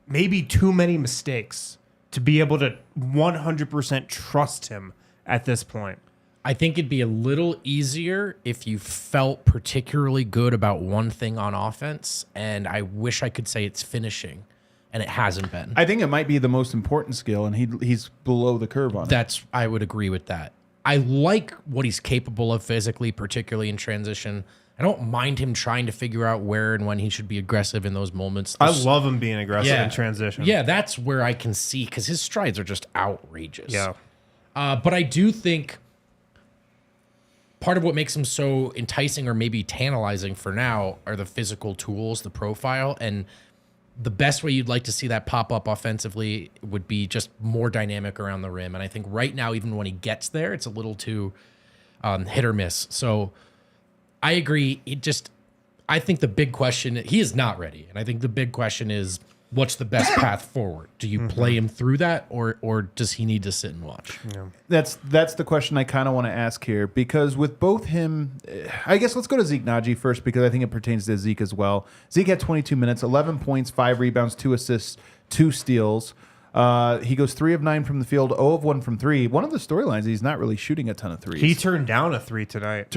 maybe too many mistakes to be able to 100% trust him at this point. I think it'd be a little easier if you felt particularly good about one thing on offense. And I wish I could say it's finishing. And it hasn't been. I think it might be the most important skill, and he's below the curve on it. I would agree with that. I like what he's capable of physically, particularly in transition. I don't mind him trying to figure out where and when he should be aggressive in those moments. I love him being aggressive in transition. Yeah, that's where I can see, because his strides are just outrageous. Yeah. But I do think part of what makes him so enticing or maybe tantalizing for now are the physical tools, the profile, and the best way you'd like to see that pop up offensively would be just more dynamic around the rim. And I think right now, even when he gets there, it's a little too hit or miss. So I agree. I think the big question, he is not ready. And I think the big question is, what's the best path forward? Do you play him through that, or does he need to sit and watch? Yeah. That's the question I kind of want to ask here, because with both him, I guess let's go to Zeke Naji first, because I think it pertains to Zeke as well. Zeke had 22 minutes, 11 points, 5 rebounds, 2 assists, 2 steals. He goes 3 of 9 from the field, 0 of 1 from 3. One of the storylines, he's not really shooting a ton of threes. He turned down a 3 tonight.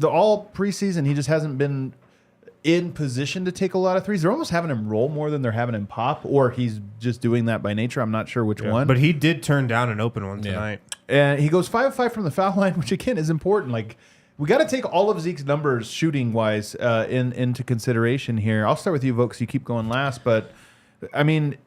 All preseason, he just hasn't been in position to take a lot of threes. They're almost having him roll more than they're having him pop, or he's just doing that by nature. I'm not sure which one. But he did turn down an open one tonight. And he goes 5 of 5 from the foul line, which again is important. Like, we got to take all of Zeke's numbers shooting wise into consideration here. I'll start with you, Vogt, because you keep going last. But I mean,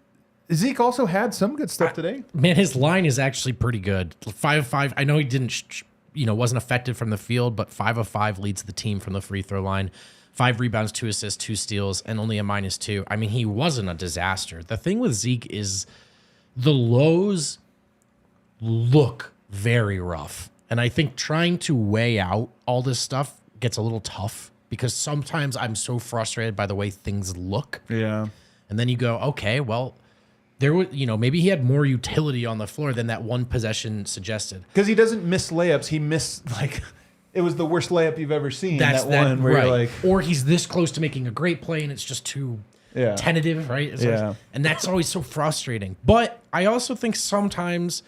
Zeke also had some good stuff today. Man, his line is actually pretty good. 5 of 5. I know he didn't, wasn't effective from the field, but 5 of 5 leads the team from the free throw line. 5 rebounds, 2 assists, 2 steals, and only a -2. I mean, he wasn't a disaster. The thing with Zeke is the lows look very rough. And I think trying to weigh out all this stuff gets a little tough, because sometimes I'm so frustrated by the way things look. Yeah. And then you go, okay, well, there was, maybe he had more utility on the floor than that one possession suggested. Because he doesn't miss layups. He missed, like, it was the worst layup you've ever seen. That's that one where right. you're like, or he's this close to making a great play and it's just too tentative, right? And that's always so frustrating. But I also think sometimes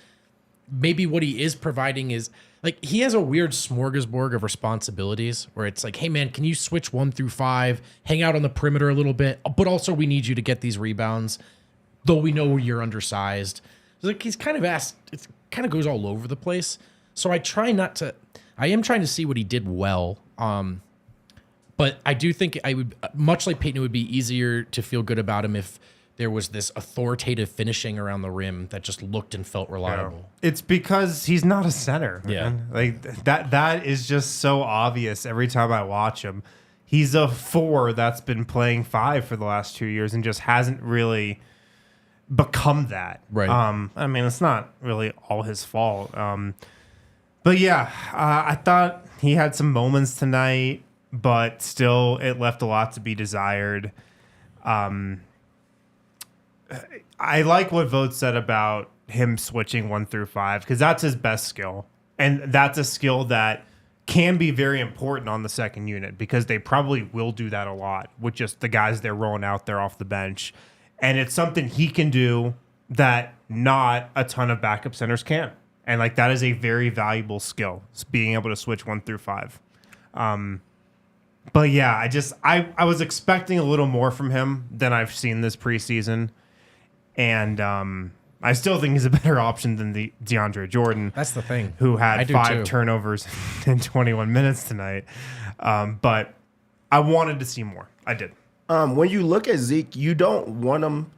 maybe what he is providing is, like, he has a weird smorgasbord of responsibilities where it's like, hey man, can you switch 1 through 5, hang out on the perimeter a little bit, but also we need you to get these rebounds, though we know you're undersized. Like, he's kind of asked, it kind of goes all over the place. So I am trying to see what he did well. But I do think I would, much like Peyton, it would be easier to feel good about him if there was this authoritative finishing around the rim that just looked and felt reliable. It's because he's not a center. Yeah. Man. Like that is just so obvious every time I watch him. He's a 4 that's been playing 5 for the last 2 years and just hasn't really become that. Right. I mean, it's not really all his fault. But yeah, I thought he had some moments tonight, but still it left a lot to be desired. I like what Vogt said about him switching 1 through 5 because that's his best skill. And that's a skill that can be very important on the second unit because they probably will do that a lot with just the guys they're rolling out there off the bench. And it's something he can do that not a ton of backup centers can. And like that is a very valuable skill, being able to switch 1 through 5. But yeah, I was expecting a little more from him than I've seen this preseason. And I still think he's a better option than the DeAndre Jordan. That's the thing. Who had 5 too. turnovers in 21 minutes tonight. But I wanted to see more. I did. When you look at Zeke, you don't want him.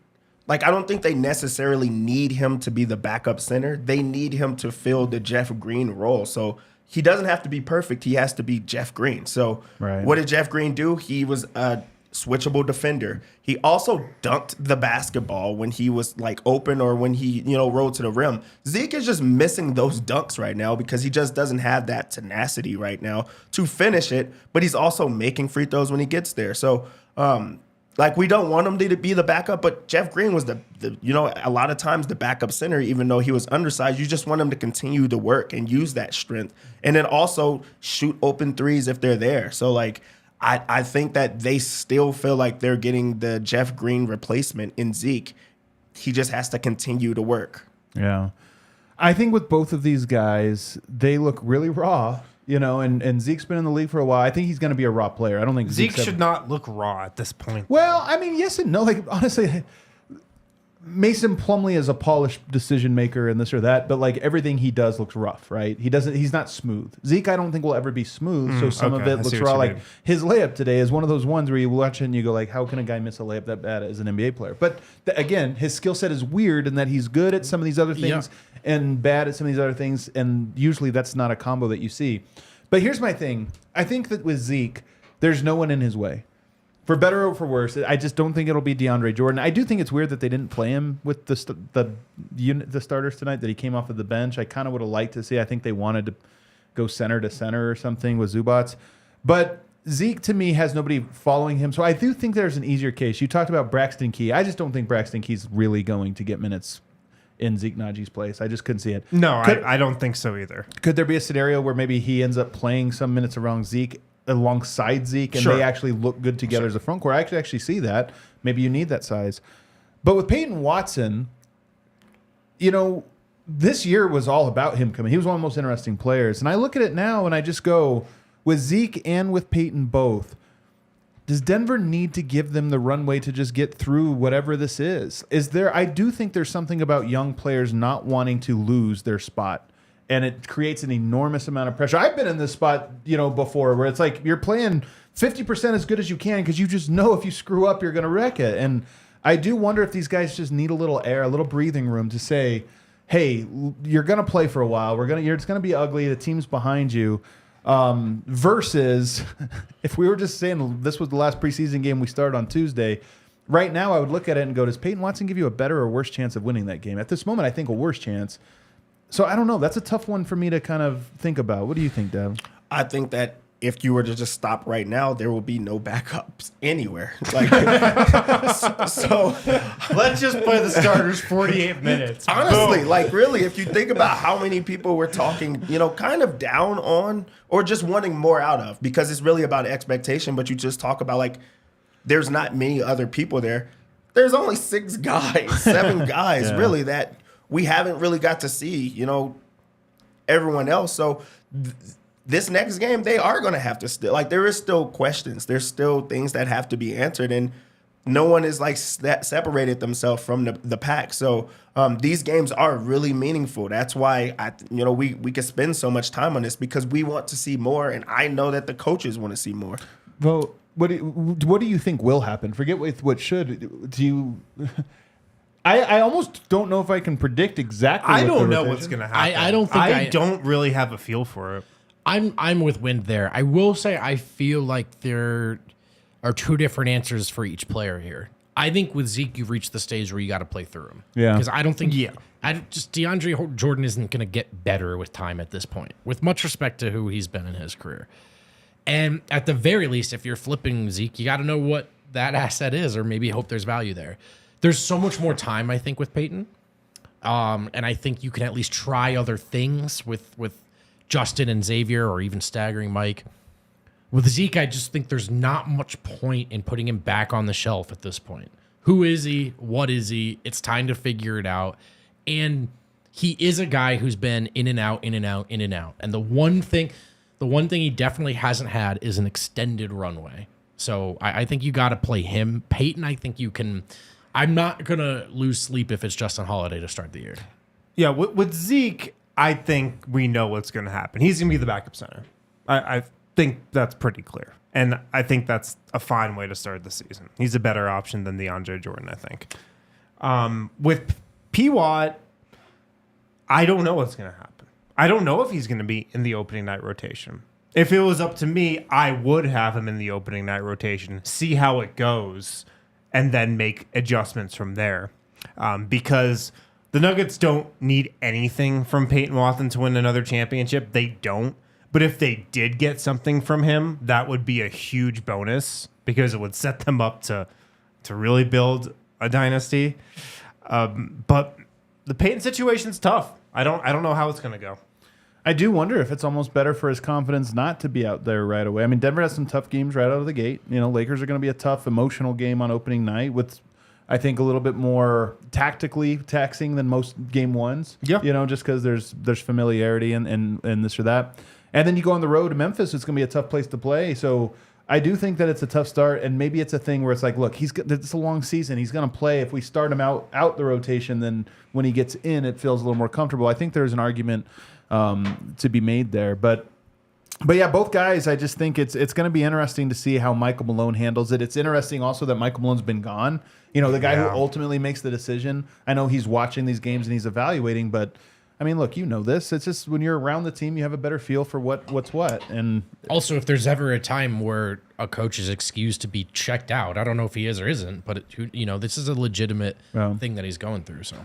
Like, I don't think they necessarily need him to be the backup center. They need him to fill the Jeff Green role. So he doesn't have to be perfect. He has to be Jeff Green. So what did Jeff Green do? He was a switchable defender. He also dunked the basketball when he was like open or when he, rolled to the rim. Zeke is just missing those dunks right now because he just doesn't have that tenacity right now to finish it, but he's also making free throws when he gets there. So, we don't want him to be the backup, but Jeff Green was the a lot of times the backup center, even though he was undersized. You just want him to continue to work and use that strength and then also shoot open threes if they're there. So, I think that they still feel like they're getting the Jeff Green replacement in Zeke. He just has to continue to work. Yeah. I think with both of these guys, they look really raw, and Zeke's been in the league for a while. I think he's going to be a raw player. I don't think Zeke should not look raw at this point. Well, I mean, yes and no. Like, honestly, Mason Plumlee is a polished decision maker and this or that, but everything he does looks rough, right? He's not smooth. Zeke, I don't think will ever be smooth. So some of it looks raw. Like his layup today is one of those ones where you watch it and you go how can a guy miss a layup that bad as an NBA player? But again, his skill set is weird in that he's good at some of these other things and bad at some of these other things. And usually that's not a combo that you see. But here's my thing. I think that with Zeke, there's no one in his way. For better or for worse, I just don't think it'll be DeAndre Jordan. I do think it's weird that they didn't play him with the starters tonight, that he came off of the bench. I kind of would have liked to see. I think they wanted to go center to center or something with Zubats. But Zeke, to me, has nobody following him. So I do think there's an easier case. You talked about Braxton Key. I just don't think Braxton Key's really going to get minutes in Zeke Najee's place. I just couldn't see it. No, I don't think so either. Could there be a scenario where maybe he ends up playing some minutes around Zeke alongside Zeke and they actually look good together as a front court? I could actually see that. Maybe you need that size. But with Peyton Watson, this year was all about him coming. He was one of the most interesting players. And I look at it now and I just go, with Zeke and with Peyton both, does Denver need to give them the runway to just get through whatever this is? I do think there's something about young players not wanting to lose their spot. And it creates an enormous amount of pressure. I've been in this spot, before, where it's like you're playing 50% as good as you can because you just know if you screw up, you're going to wreck it. And I do wonder if these guys just need a little air, a little breathing room to say, hey, you're going to play for a while. It's going to be ugly. The team's behind you. Versus if we were just saying this was the last preseason game we started on Tuesday, right now I would look at it and go, does Peyton Watson give you a better or worse chance of winning that game? At this moment, I think a worse chance. So I don't know. That's a tough one for me to kind of think about. What do you think, Dev? I think that if you were to just stop right now, there will be no backups anywhere. So let's just play the starters 48 minutes. Honestly, really, if you think about how many people we're talking, kind of down on or just wanting more out of, because it's really about expectation, but you just talk about there's not many other people there. There's only 6 guys, 7 guys, really, that we haven't really got to see, everyone else. So this next game, they are going to have to still, there is still questions. There's still things that have to be answered. And no one is like separated themselves from the pack. So these games are really meaningful. That's why we can spend so much time on this because we want to see more, and I know that the coaches want to see more. Well, what do you think will happen? Forget what should. Do you? I almost don't know if I can predict exactly. I don't know what's going to happen. I don't think I don't really have a feel for it. I'm with Wind there. I will say I feel like there are two different answers for each player here. I think with Zeke, you've reached the stage where you got to play through him. Yeah. Because I don't think DeAndre Jordan isn't going to get better with time at this point, with much respect to who he's been in his career. And at the very least, if you're flipping Zeke, you got to know what that asset is, or maybe hope there's value there. There's so much more time, I think, with Peyton. And I think you can at least try other things with Justin and Xavier, or even staggering Mike. With Zeke, I just think there's not much point in putting him back on the shelf at this point. Who is he? What is he? It's time to figure it out. And he is a guy who's been in and out, in and out, in and out. And the one thing he definitely hasn't had is an extended runway. So I think you got to play him. Peyton, I think you can. I'm not going to lose sleep if it's Justin Holiday to start the year. Yeah, with Zeke, I think we know what's going to happen. He's going to be the backup center. I think that's pretty clear. And I think that's a fine way to start the season. He's a better option than DeAndre Jordan, I think. With P-Watt, I don't know what's going to happen. I don't know if he's going to be in the opening night rotation. If it was up to me, I would have him in the opening night rotation, see how it goes, and then make adjustments from there. Because the Nuggets don't need anything from Peyton Watson to win another championship. They don't. But if they did get something from him, that would be a huge bonus because it would set them up to really build a dynasty. But the Peyton situation's tough. I don't know how it's going to go. I do wonder if it's almost better for his confidence not to be out there right away. I mean, Denver has some tough games right out of the gate. You know, Lakers are going to be a tough, emotional game on opening night with, I think, a little bit more tactically taxing than most game ones. Yeah. You know, just because there's familiarity and this or that. And then you go on the road to Memphis, it's going to be a tough place to play. So I do think that it's a tough start, and maybe it's a thing where it's like, look, it's a long season. He's going to play. If we start him out the rotation, then when he gets in, it feels a little more comfortable. I think there's an argument to be made there. But yeah, both guys, I just think it's going to be interesting to see how Michael Malone handles it. It's interesting also that Michael Malone's been gone. You know, the guy who ultimately makes the decision. I know he's watching these games and he's evaluating, but I mean, look, you know this. It's just when you're around the team, you have a better feel for what's what. And also, if there's ever a time where a coach is excused to be checked out, I don't know if he is or isn't, but this is a legitimate thing that he's going through. So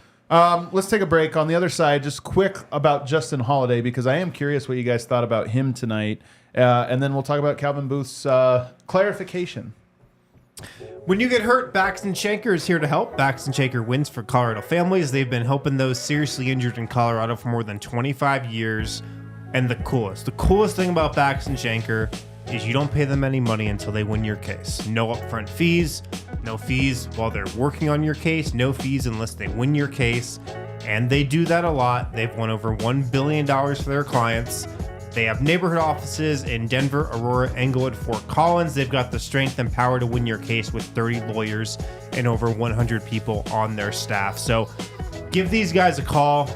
let's take a break. On the other side, just quick about Justin Holiday, because I am curious what you guys thought about him tonight, and then we'll talk about Calvin Booth's clarification. When you get hurt, Braxton Shanker is here to help. Braxton Shanker wins for Colorado families. They've been helping those seriously injured in Colorado for more than 25 years. And the coolest thing about Braxton Shanker is you don't pay them any money until they win your case. No upfront fees, no fees while they're working on your case, no fees unless they win your case. And they do that a lot. They've won over $1 billion for their clients. They have neighborhood offices in Denver, Aurora, Englewood, Fort Collins. They've got the strength and power to win your case with 30 lawyers and over 100 people on their staff. So give these guys a call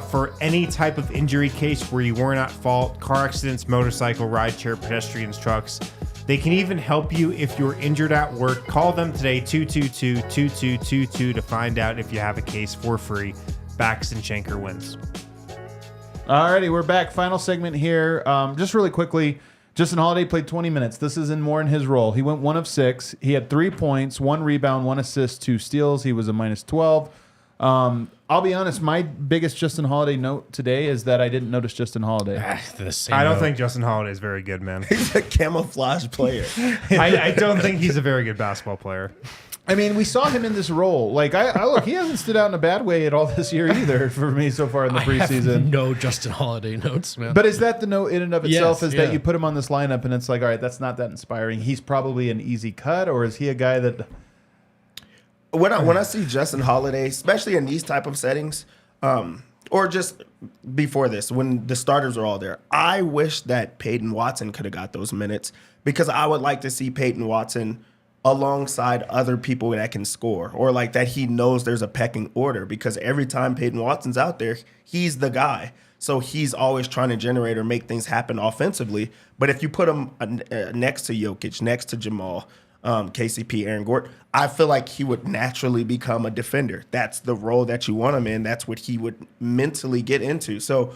for any type of injury case where you weren't at fault: car accidents, motorcycle, rideshare, pedestrians, trucks. They can even help you if you're injured at work. Call them today, 222-2222, to find out if you have a case for free. Braxton Shanker wins. Alrighty, we're back. Final segment here. Just really quickly, Justin Holiday played 20 minutes. This is more in his role. He went 1 of 6. He had 3 points, 1 rebound, 1 assist, 2 steals. He was a -12. I'll be honest, my biggest Justin Holiday note today is that I didn't notice Justin Holiday. I don't think Justin Holiday is very good, man. He's a camouflage player. I don't think he's a very good basketball player. I mean, we saw him in this role. Like, I look, he hasn't stood out in a bad way at all this year either for me so far in the preseason. I have no Justin Holiday notes, man. But is that the note in and of itself? Yes, that you put him on this lineup and it's like, all right, that's not that inspiring. He's probably an easy cut, or is he a guy that? When I see Justin Holiday, especially in these type of settings, or just before this, when the starters are all there, I wish that Peyton Watson could have got those minutes, because I would like to see Peyton Watson alongside other people that can score, or like that he knows there's a pecking order, because every time Peyton Watson's out there, he's the guy. So he's always trying to generate or make things happen offensively. But if you put him next to Jokic, next to Jamal, KCP, Aaron Gordon, I feel like he would naturally become a defender. That's the role that you want him in. That's what he would mentally get into. So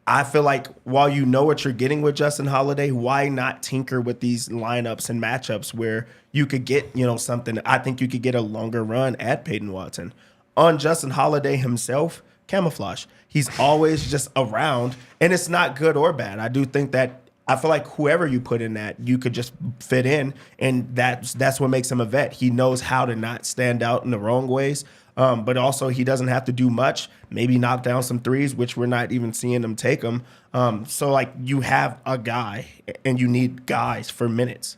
I feel like while you know what you're getting with Justin Holiday, why not tinker with these lineups and matchups where you could get, something? I think you could get a longer run at Peyton Watson. On Justin Holiday himself, camouflage. He's always just around, and it's not good or bad. I do think that I feel like whoever you put in that, you could just fit in, and that's what makes him a vet. He knows how to not stand out in the wrong ways. But also he doesn't have to do much, maybe knock down some threes, which we're not even seeing him take them. So, like, you have a guy, and you need guys for minutes.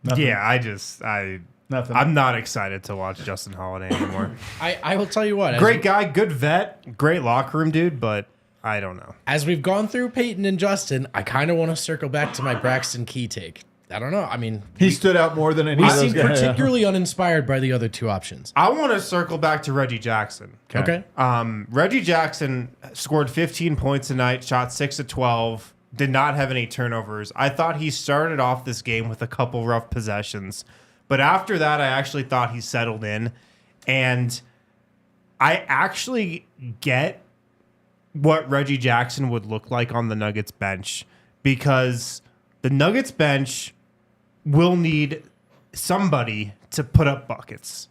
Nothing. Yeah, Nothing. I'm not excited to watch Justin Holiday anymore. I will tell you what. Great guy, good vet, great locker room dude, but I don't know. As we've gone through Peyton and Justin, I kind of want to circle back to my Braxton Key take. I don't know. I mean, He stood out more than any we of those seem guys. particularly uninspired by the other two options. I want to circle back to Reggie Jackson. Okay. Reggie Jackson scored 15 points tonight, shot 6 of 12, did not have any turnovers. I thought he started off this game with a couple rough possessions, but after that, I actually thought he settled in, and I actually get what Reggie Jackson would look like on the Nuggets bench, because the Nuggets bench will need somebody to put up buckets.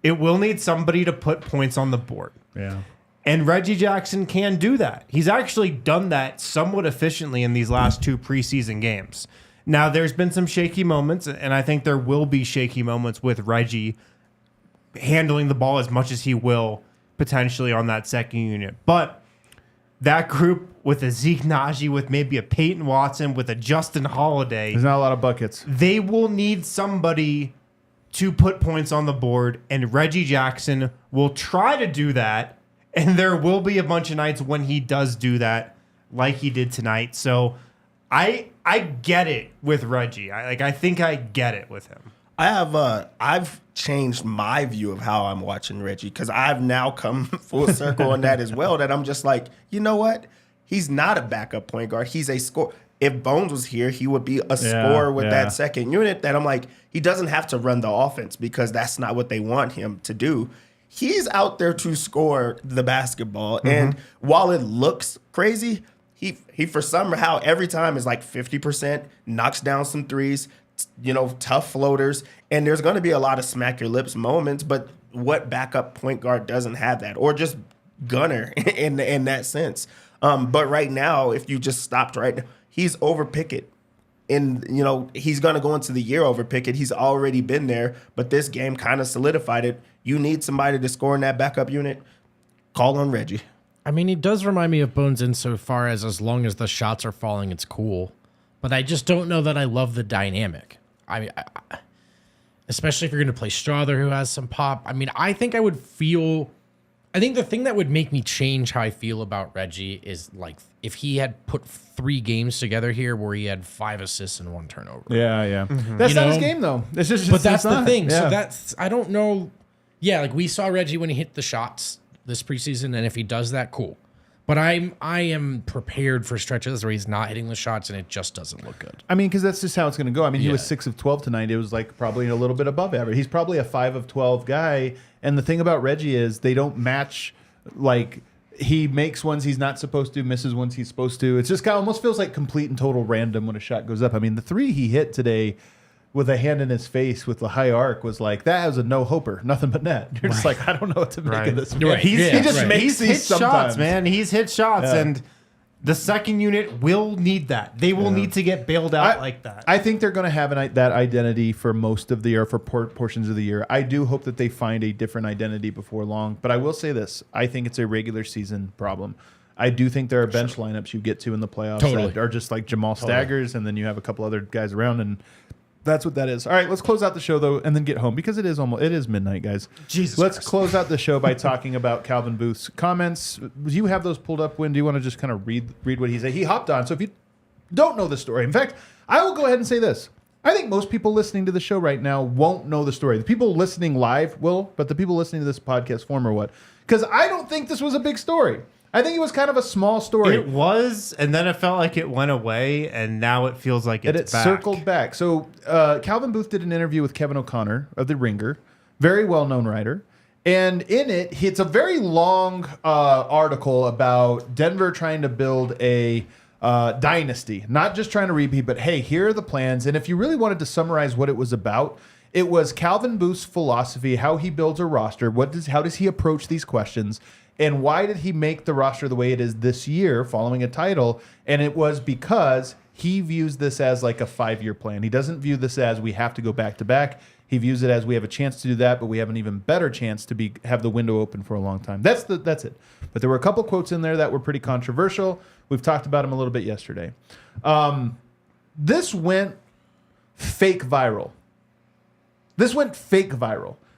It will need somebody to put points on the board. Yeah. And Reggie Jackson can do that. He's actually done that somewhat efficiently in these last two preseason games. Now, there's been some shaky moments, and I think there will be shaky moments with Reggie handling the ball as much as he will potentially on that second unit. But that group with a Zeke Naji, with maybe a Peyton Watson, with a Justin Holiday, There's not a lot of buckets. they will need somebody to put points on the board, and Reggie Jackson will try to do that, and there will be a bunch of nights when he does do that, like he did tonight. So I get it with Reggie. I think I get it with him. I've changed my view of how I'm watching Reggie, because I've now come full circle on that as well, that I'm just like, you know what? He's not a backup point guard. He's a scorer. If Bones was here, he would be a scorer with that second unit, that I'm like, he doesn't have to run the offense, because that's not what they want him to do. He's out there to score the basketball. And while it looks crazy, he for somehow every time is like 50%, knocks down some threes, tough floaters, and there's going to be a lot of smack your lips moments, but what backup point guard doesn't have that, or just gunner in that sense? But right now, if you just stopped right now, he's over Pickett, and he's going to go into the year over Pickett. He's already been there, but this game kind of solidified it. You need somebody to score in that backup unit, call on Reggie. I mean, he does remind me of Bones insofar as long as the shots are falling, it's cool. But I just don't know that I love the dynamic. I mean, especially if you're going to play Strawther, who has some pop. I mean, I think the thing that would make me change how I feel about Reggie is, like, if he had put 3 games together here where he had 5 assists and 1 turnover. Yeah. That's not his game, though. It's just but that's it's the not. thing. Yeah. So that's, I don't know. Yeah, like we saw Reggie when he hit the shots this preseason, and if he does that, cool. But I am prepared for stretches where he's not hitting the shots and it just doesn't look good. I mean, because that's just how it's going to go. I mean, he was Yeah. 6 of 12 tonight. It was like probably a little bit above average. He's probably a 5 of 12 guy. And the thing about Reggie is they don't match. Like, he makes ones he's not supposed to, misses ones he's supposed to. It's just kind of almost feels like complete and total random when a shot goes up. I mean, the 3 he hit today with a hand in his face with the high arc was like, that was a no-hoper, nothing but net. You're just like, I don't know what to make of this. You're right. He just makes He's these hit sometimes. shots, man. He's hit shots, Yeah. and the second unit will need that. They will need to get bailed out like that. I think they're going to have that identity for most of the year, for portions of the year. I do hope that they find a different identity before long. But I will say this. I think it's a regular season problem. I do think there are bench lineups you get to in the playoffs that are just like Jamal Staggers, and then you have a couple other guys around, and that's what that is. All right, let's close out the show, though, and then get home, because it is midnight, guys. Let's close out the show by talking about Calvin Booth's comments. Do you have those pulled up, Win? Do you want to just kind of read what he said? He hopped on. So if you don't know the story, in fact, I will go ahead and say this. I think most people listening to the show right now won't know the story. The people listening live will, but the people listening to this podcast form or what? Because I don't think this was a big story. I think it was kind of a small story. It was, and then it felt like it went away, and now it feels like it's back. Circled back. So Calvin Booth did an interview with Kevin O'Connor of The Ringer, very well-known writer. And in it, it's a very long article about Denver trying to build a dynasty. Not just trying to repeat, but hey, here are the plans. And if you really wanted to summarize what it was about, it was Calvin Booth's philosophy, how he builds a roster, how does he approach these questions, and why did he make the roster the way it is this year following a title? And it was because he views this as like a 5-year plan. He doesn't view this as we have to go back to back. He views it as we have a chance to do that, but we have an even better chance to have the window open for a long time. That's it. But there were a couple quotes in there that were pretty controversial. We've talked about them a little bit yesterday. This went fake viral.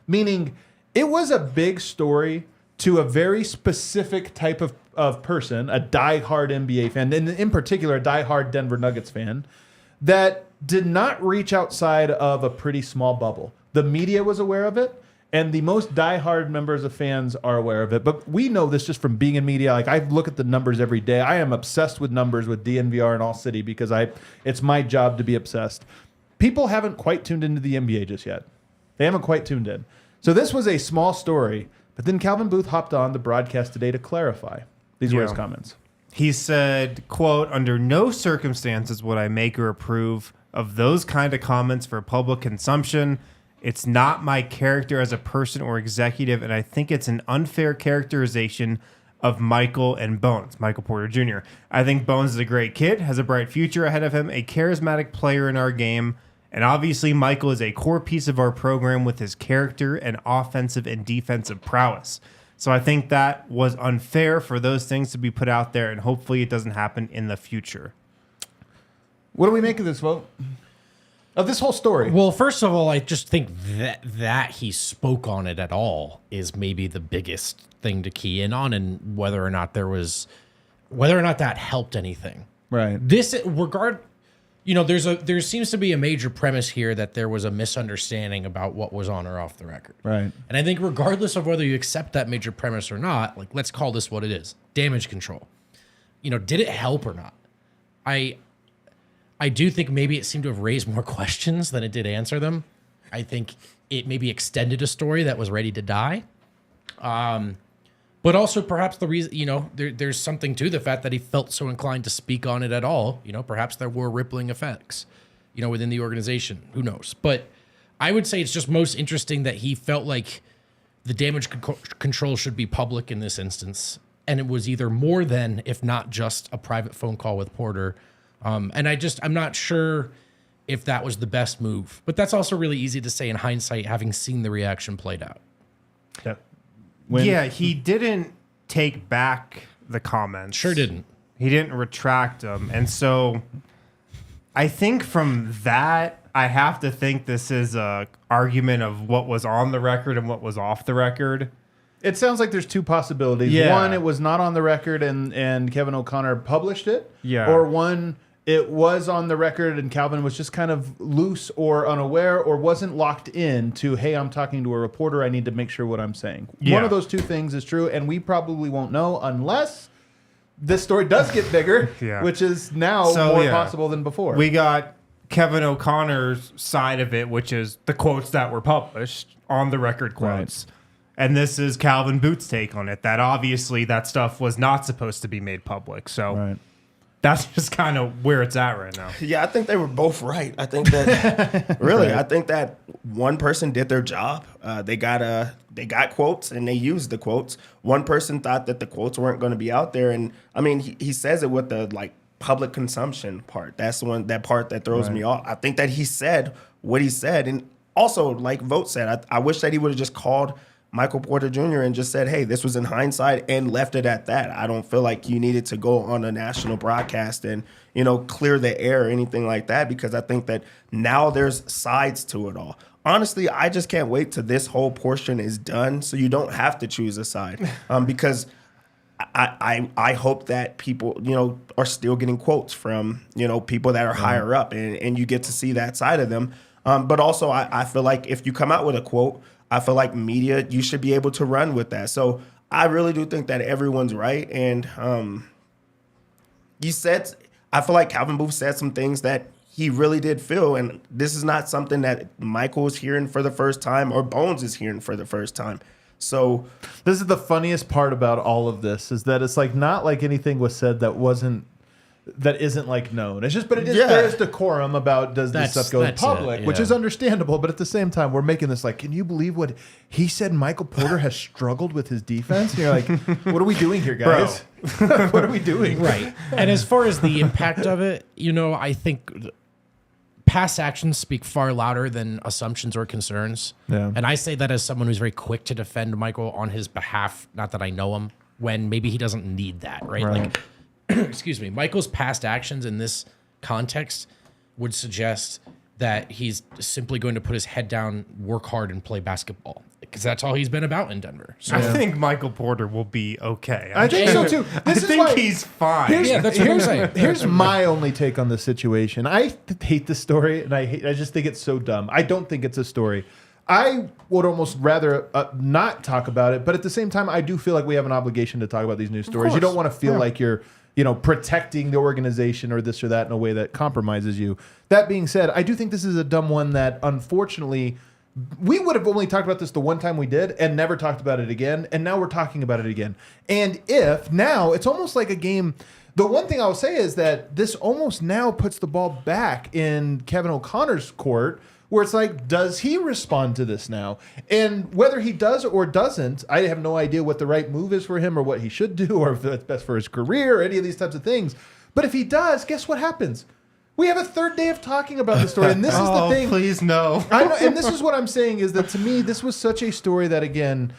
Meaning it was a big story to a very specific type of person, a diehard NBA fan, and in particular, a diehard Denver Nuggets fan, that did not reach outside of a pretty small bubble. The media was aware of it, and the most diehard members of fans are aware of it. But we know this just from being in media. Like, I look at the numbers every day. I am obsessed with numbers with DNVR and ALLCITY because it's my job to be obsessed. People haven't quite tuned into the NBA just yet. They haven't quite tuned in. So this was a small story. But then Calvin Booth hopped on the broadcast today to clarify. These were his comments. He said, quote, "Under no circumstances would I make or approve of those kind of comments for public consumption. It's not my character as a person or executive, and I think it's an unfair characterization of Michael and Bones, Michael Porter Jr. I think Bones is a great kid, has a bright future ahead of him, a charismatic player in our game. And obviously, Michael is a core piece of our program with his character and offensive and defensive prowess. So I think that was unfair for those things to be put out there, and hopefully it doesn't happen in the future." What do we make of this, Vogt? Of this whole story? Well, first of all, I just think that he spoke on it at all is maybe the biggest thing to key in on, and whether or not that helped anything. Right. There seems to be a major premise here that there was a misunderstanding about what was on or off the record. Right. And I think regardless of whether you accept that major premise or not, like, let's call this what it is. Damage control. Did it help or not? I do think maybe it seemed to have raised more questions than it did answer them. I think it maybe extended a story that was ready to die. But also perhaps the reason, there's something to the fact that he felt so inclined to speak on it at all. Perhaps there were rippling effects, within the organization. Who knows? But I would say it's just most interesting that he felt like the damage control should be public in this instance. And it was either more than, if not just, a private phone call with Porter. And I'm not sure if that was the best move. But that's also really easy to say in hindsight, having seen the reaction played out. Yeah. He didn't take back the comments. Sure didn't. He didn't retract them. And so I think from that, I have to think this is a argument of what was on the record and what was off the record. It sounds like there's two possibilities. Yeah. One, it was not on the record and Kevin O'Connor published it. Yeah. Or one, it was on the record and Calvin was just kind of loose or unaware or wasn't locked in to, hey, I'm talking to a reporter. I need to make sure what I'm saying. Yeah. One of those two things is true, and we probably won't know unless this story does get bigger, Yeah. which is now more possible than before. We got Kevin O'Connor's side of it, which is the quotes that were published, on the record quotes. Right. And this is Calvin Booth's take on it, that obviously that stuff was not supposed to be made public. So that's just kind of where it's at right now. Yeah, I think they were both right. I think that I think that one person did their job. They got quotes and they used the quotes. One person thought that the quotes weren't going to be out there, and I mean he says it with the public consumption part. That's that part that throws me off. I think that he said what he said, and also like Vogt said, I wish that he would have just called Michael Porter Jr. and just said, hey, this was in hindsight, and left it at that. I don't feel like you needed to go on a national broadcast and, clear the air or anything like that, because I think that now there's sides to it all. Honestly, I just can't wait till this whole portion is done so you don't have to choose a side. Because I hope that people, are still getting quotes from, people that are higher up, and you get to see that side of them. But also, I feel like if you come out with a quote, I feel like media, you should be able to run with that. So I really do think that everyone's right. And I feel like Calvin Booth said some things that he really did feel. And this is not something that Michael is hearing for the first time or Bones is hearing for the first time. So this is the funniest part about all of this, is that it's like not like anything was said that isn't like known. It's just, but there is decorum about does this stuff go in public, which is understandable. But at the same time, we're making this like, can you believe what he said? Michael Porter has struggled with his defense. And you're like, what are we doing here, guys? What are we doing? Right. And as far as the impact of it, I think past actions speak far louder than assumptions or concerns. Yeah. And I say that as someone who's very quick to defend Michael on his behalf. Not that I know him, when maybe he doesn't need that, right? Like, excuse me, Michael's past actions in this context would suggest that he's simply going to put his head down, work hard, and play basketball, because that's all he's been about in Denver. So I think Michael Porter will be okay. I think so too. I think he's fine. that's what I'm saying. Here's my only take on this situation. I hate this story, and I just think it's so dumb. I don't think it's a story. I would almost rather not talk about it, but at the same time, I do feel like we have an obligation to talk about these news stories. You don't want to feel like you're protecting the organization or this or that in a way that compromises you. That being said, I do think this is a dumb one that, unfortunately, we would have only talked about this the one time we did and never talked about it again, and now we're talking about it again. And now it's almost like a game. The one thing I will say is that this almost now puts the ball back in Kevin O'Connor's court, where it's like, does he respond to this now? And whether he does or doesn't, I have no idea what the right move is for him or what he should do or if that's best for his career or any of these types of things. But if he does, guess what happens? We have a third day of talking about the story, and this is the thing. Please no. I know, and this is what I'm saying, is that to me, this was such a story that, again,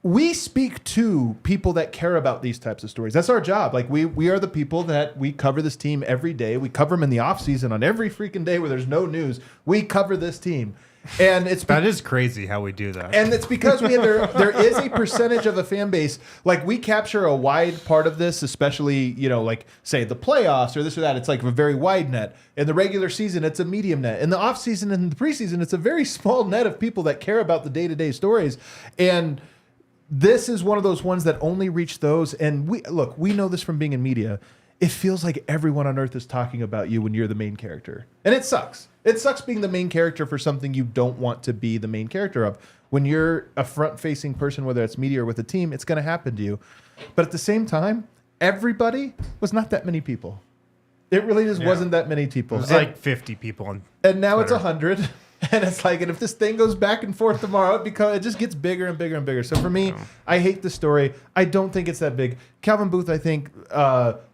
we speak to people that care about these types of stories. That's our job. Like, we are the people that we cover this team every day. We cover them in the off season on every freaking day where there's no news. We cover this team. And that is crazy how we do that. And it's because there is a percentage of the fan base, like we capture a wide part of this, especially, like say the playoffs or this or that. It's like a very wide net. In the regular season, it's a medium net. In the offseason and the preseason, it's a very small net of people that care about the day-to-day stories. And this is one of those ones that only reach those. And we know this from being in media. It feels like everyone on earth is talking about you when you're the main character. And it sucks. It sucks being the main character for something you don't want to be the main character of. When you're a front-facing person, whether it's media or with a team, it's going to happen to you. But at the same time, everybody was not that many people. It really just wasn't that many people. It was like 50 people on And now Twitter. it's 100. And it's like, and if this thing goes back and forth tomorrow, it just gets bigger and bigger and bigger. So for me, I hate the story. I don't think it's that big. Calvin Booth, I think,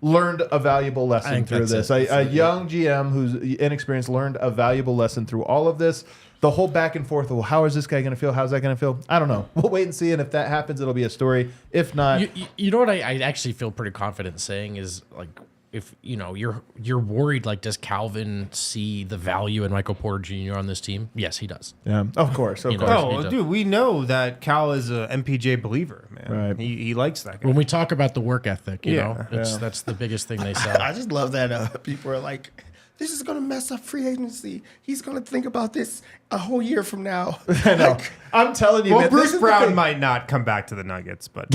learned a valuable lesson through this. A young GM who's inexperienced learned a valuable lesson through all of this. The whole back and forth, well, how is this guy going to feel? How's that going to feel? I don't know. We'll wait and see. And if that happens, it'll be a story. If not... You know what I actually feel pretty confident saying is, like, if you're worried, like, does Calvin see the value in Michael Porter Jr. on this team? Yes, he does. Yeah, of course. Oh, dude, we know that Cal is a MPJ believer, man. Right. He likes that guy. When we talk about the work ethic, that's the biggest thing they say. I just love that people are like, this is going to mess up free agency. He's going to think about this a whole year from now. I know. I'm telling you, Well, man, Bruce Brown might not come back to the Nuggets, but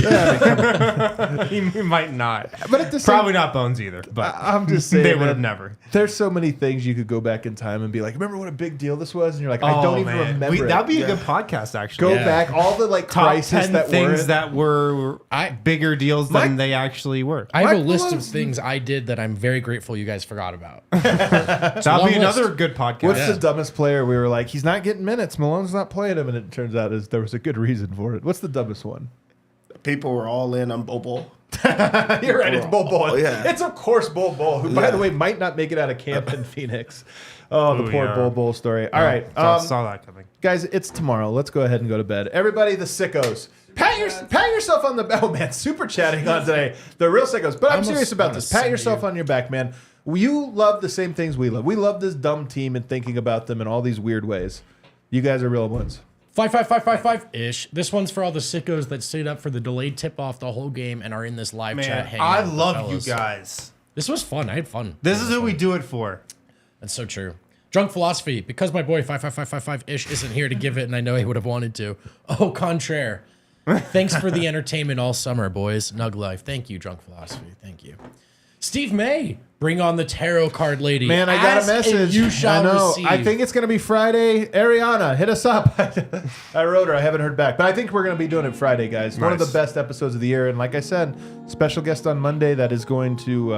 he might not. But at the same, Probably not Bones either. But I'm just saying, they would man, have never. There's so many things you could go back in time and be like, remember what a big deal this was? And you're like, I don't even remember it. That'd be a good podcast, actually. Go back, all the like Top crisis 10 that things were. that were bigger deals than they actually were. I have a Mike list of Malone- things I did that I'm very grateful you guys forgot about. That'll be long another list. good podcast. What's the dumbest player? We were like, he's not getting minutes. Malone's not playing him. And it turns out there was a good reason for it. What's the dumbest one? People were all in on Bobo. You're right. It's Bol Bol. Oh, yeah. It's, of course, Bol Bol, who, by the way, might not make it out of camp in Phoenix. Oh, the Ooh, poor yeah. Bol Bol story. All right. saw that coming. Guys, it's tomorrow. Let's go ahead and go to bed. Everybody, the sickos. Pat yourself on the... Oh, man, super chatting on today. The real sickos. But I'm serious about this. Pat yourself on your back, man. You love the same things we love. We love this dumb team and thinking about them in all these weird ways. You guys are real ones. 5-5-5-5-5-ish. This one's for all the sickos that stayed up for the delayed tip-off the whole game and are in this live chat Man, hanging I out with the love fellas. you guys. This was fun. I had fun. This is who we do it for. That's so true. Drunk philosophy. Because my boy 55555-ish isn't here to give it, and I know he would have wanted to. Au contraire. Thanks for the entertainment all summer, boys. Nug life. Thank you, Drunk philosophy. Thank you. Steve May, bring on the tarot card lady. Man, I got a Ask and message. you shall I know. receive. I think it's going to be Friday. Ariana, hit us up. I wrote her. I haven't heard back. But I think we're going to be doing it Friday, guys. One of the Nice. best episodes of the year. And like I said, special guest on Monday that is going to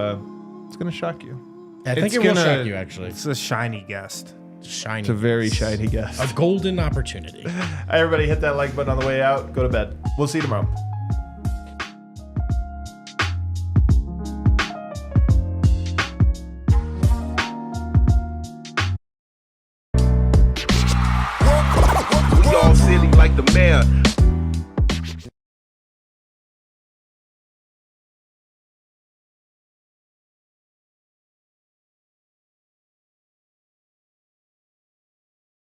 it's going to shock you. I think it will shock you, actually. It's a shiny guest. Shiny. It's a very shiny guest. A golden opportunity. All right, everybody, hit that like button on the way out. Go to bed. We'll see you tomorrow. We all silly like the mayor.